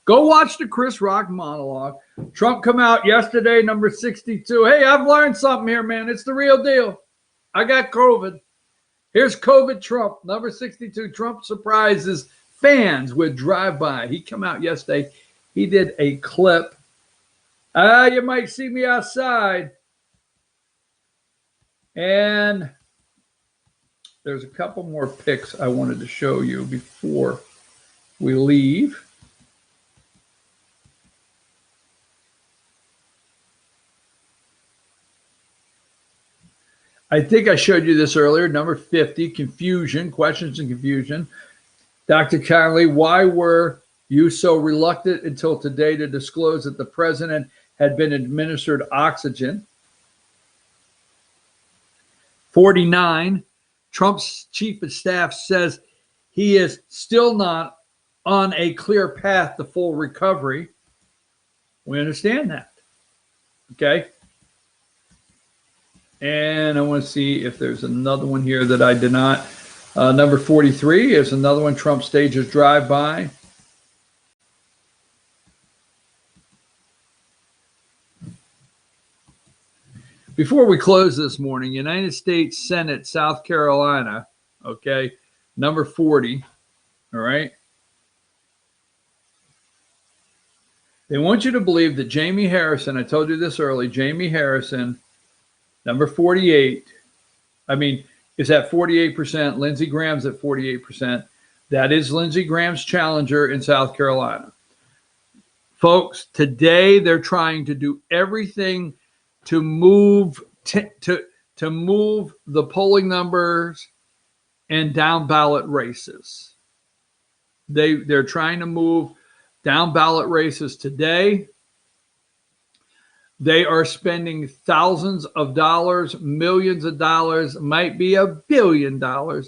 Go watch the Chris Rock monologue. Trump come out yesterday, number 62. Hey, I've learned something here, man. It's the real deal. I got COVID. Here's COVID Trump, number 62. Trump surprises fans with drive-by. He come out yesterday. He did a clip. You might see me outside. And there's a couple more pics I wanted to show you before we leave. I think I showed you this earlier. Number 50, confusion, questions and confusion. Dr. Connolly, why were you so reluctant until today to disclose that the president had been administered oxygen? 49, Trump's chief of staff says he is still not on a clear path to full recovery. We understand that. Okay. And I want to see if there's another one here that I did not. Number 43 is another one. Trump stages drive-by. Before we close this morning, United States Senate, South Carolina, okay, number 40, all right? They want you to believe that Jamie Harrison, I told you this early, Jamie Harrison, number 48, is at 48%. Lindsey Graham's at 48%. That is Lindsey Graham's challenger in South Carolina. Folks, today they're trying to do everything to move to move the polling numbers and down ballot races. They're trying to move down ballot races today. They are spending thousands of dollars, millions of dollars, might be $1 billion,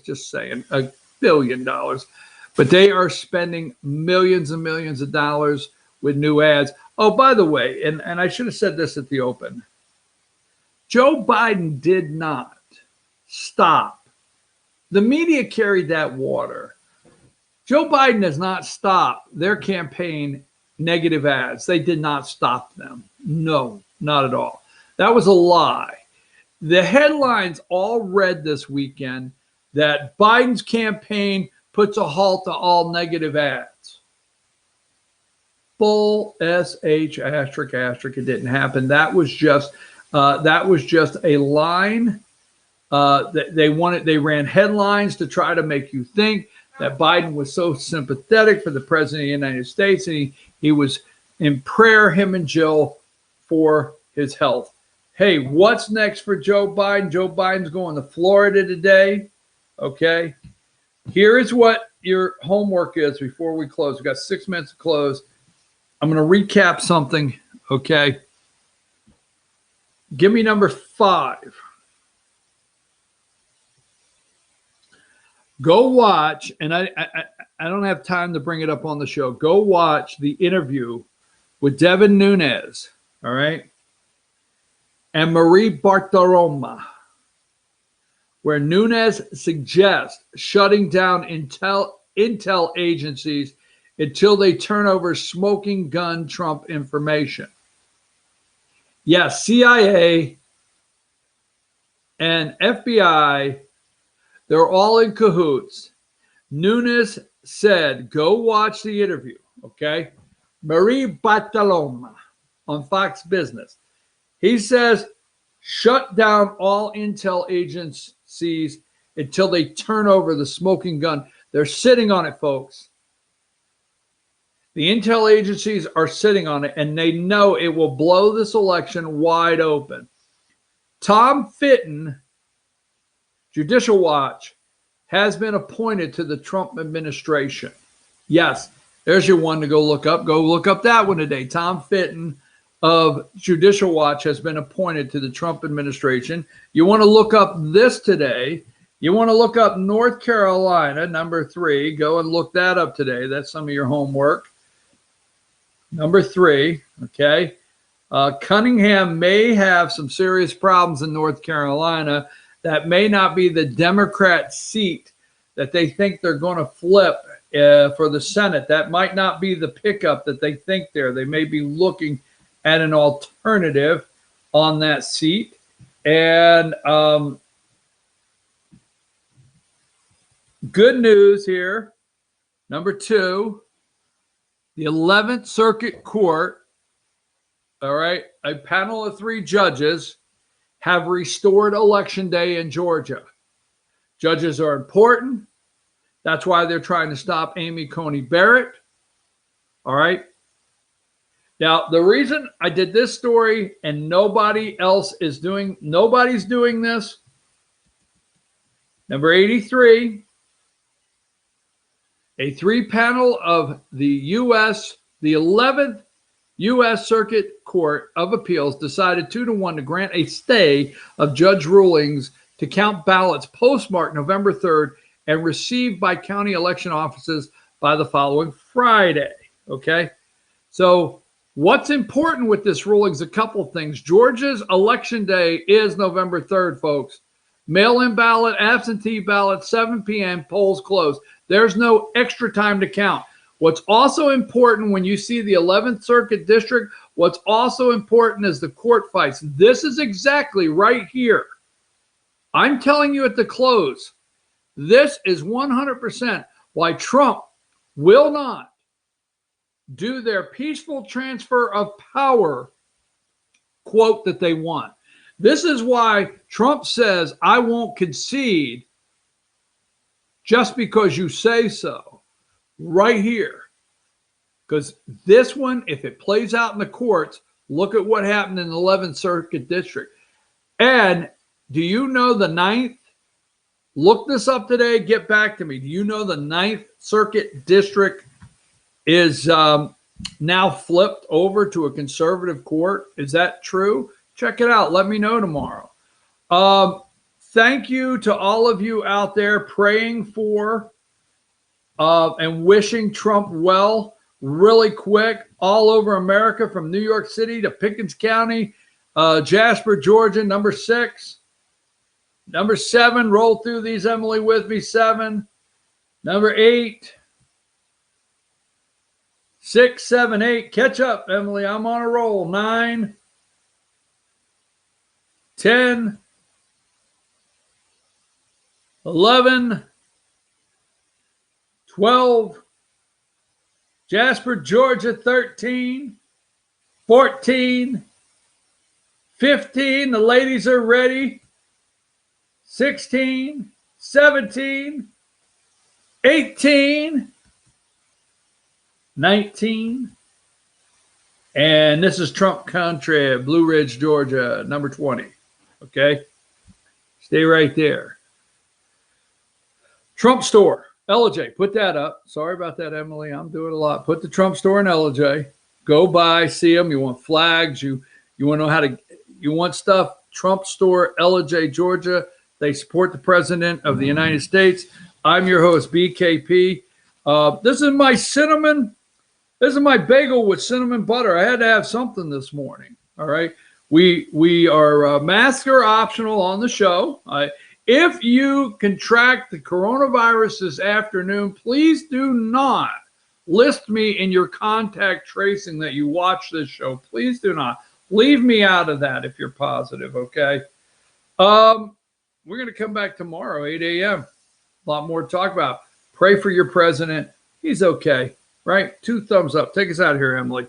just saying, $1 billion. But they are spending millions and millions of dollars with new ads. Oh, by the way, and I should have said this at the open. Joe Biden did not stop the media carried that water. Joe Biden has not stopped their campaign negative ads. They did not stop them. No, not at all. That was a lie. The headlines all read this weekend that Biden's campaign puts a halt to all negative ads. Bull, SH, asterisk, asterisk. It didn't happen. That was just a line. They ran headlines to try to make you think that Biden was so sympathetic for the president of the United States, and he was in prayer, him and Jill, for his health. Hey, what's next for Joe Biden? Joe Biden's going to Florida today. Okay. Here is what your homework is before we close. We've got 6 minutes to close. I'm going to recap something. Okay. Give me number 5. Go watch, and I don't have time to bring it up on the show. Go watch the interview with Devin Nunes, all right, and Marie Bartiromo, where Nunes suggests shutting down intel agencies until they turn over smoking gun Trump information. Yes, CIA and FBI, they're all in cahoots. Nunes said, go watch the interview, okay? Marie Bartiromo on Fox Business. He says, shut down all intel agencies until they turn over the smoking gun. They're sitting on it, folks. The intel agencies are sitting on it, and they know it will blow this election wide open. Tom Fitton, Judicial Watch, has been appointed to the Trump administration. Yes, there's your one to go look up. Go look up that one today. Tom Fitton of Judicial Watch has been appointed to the Trump administration. You want to look up this today. You want to look up North Carolina, number 3. Go and look that up today. That's some of your homework. Number 3, okay. Cunningham may have some serious problems in North Carolina. That may not be the Democrat seat that they think they're going to flip for the Senate. That might not be the pickup that they think there. They may be looking at an alternative on that seat. And good news here. Number 2, the 11th Circuit Court, all right, a panel of 3 judges have restored Election Day in Georgia. Judges are important. That's why they're trying to stop Amy Coney Barrett. All right. Now, the reason I did this story and nobody's doing this, number 83, a 3-panel of the 11th U.S. Circuit Court of Appeals decided 2-1 to grant a stay of judge rulings to count ballots postmarked November 3rd and received by county election offices by the following Friday. Okay, so what's important with this ruling is a couple of things. Georgia's election day is November 3rd, folks. Mail-in ballot, absentee ballot, 7 p.m., polls closed. There's no extra time to count. What's also important when you see the 11th Circuit District, what's also important is the court fights. This is exactly right here. I'm telling you at the close, this is 100% why Trump will not do their peaceful transfer of power quote that they want. This is why Trump says, I won't concede just because you say so. Right here. Because this one, if it plays out in the courts, look at what happened in the 11th Circuit District. And do you know the 9th? Look this up today. Get back to me. Do you know the 9th Circuit District is now flipped over to a conservative court? Is that true? Check it out. Let me know tomorrow. Thank you to all of you out there praying for and wishing Trump well. Really quick, all over America, from New York City to Pickens County, Jasper, Georgia, number 6. Number 7, roll through these, Emily, with me. 7. Number 8. 6, 7, 8. Catch up, Emily. I'm on a roll. 9. 10. 11. 12. Jasper, Georgia, 13. 14. 15. The ladies are ready. 16. 17. 18. 19. And this is Trump Country, Blue Ridge, Georgia, number 20. Okay? Stay right there. Trump Store, LJ, put that up. Sorry about that, Emily. I'm doing a lot. Put the Trump Store in LJ. Go by, see them. You want flags. You want to know how to, you want stuff. Trump Store, LJ, Georgia. They support the President of the United States. I'm your host, BKP. This is my cinnamon. This is my bagel with cinnamon butter. I had to have something this morning. All right. We are masks are optional on the show. If you contract the coronavirus this afternoon, please do not list me in your contact tracing that you watch this show. Please do not. Leave me out of that if you're positive, okay? We're going to come back tomorrow, 8 a.m. A lot more to talk about. Pray for your president. He's okay, right? 2 thumbs up. Take us out of here, Emily.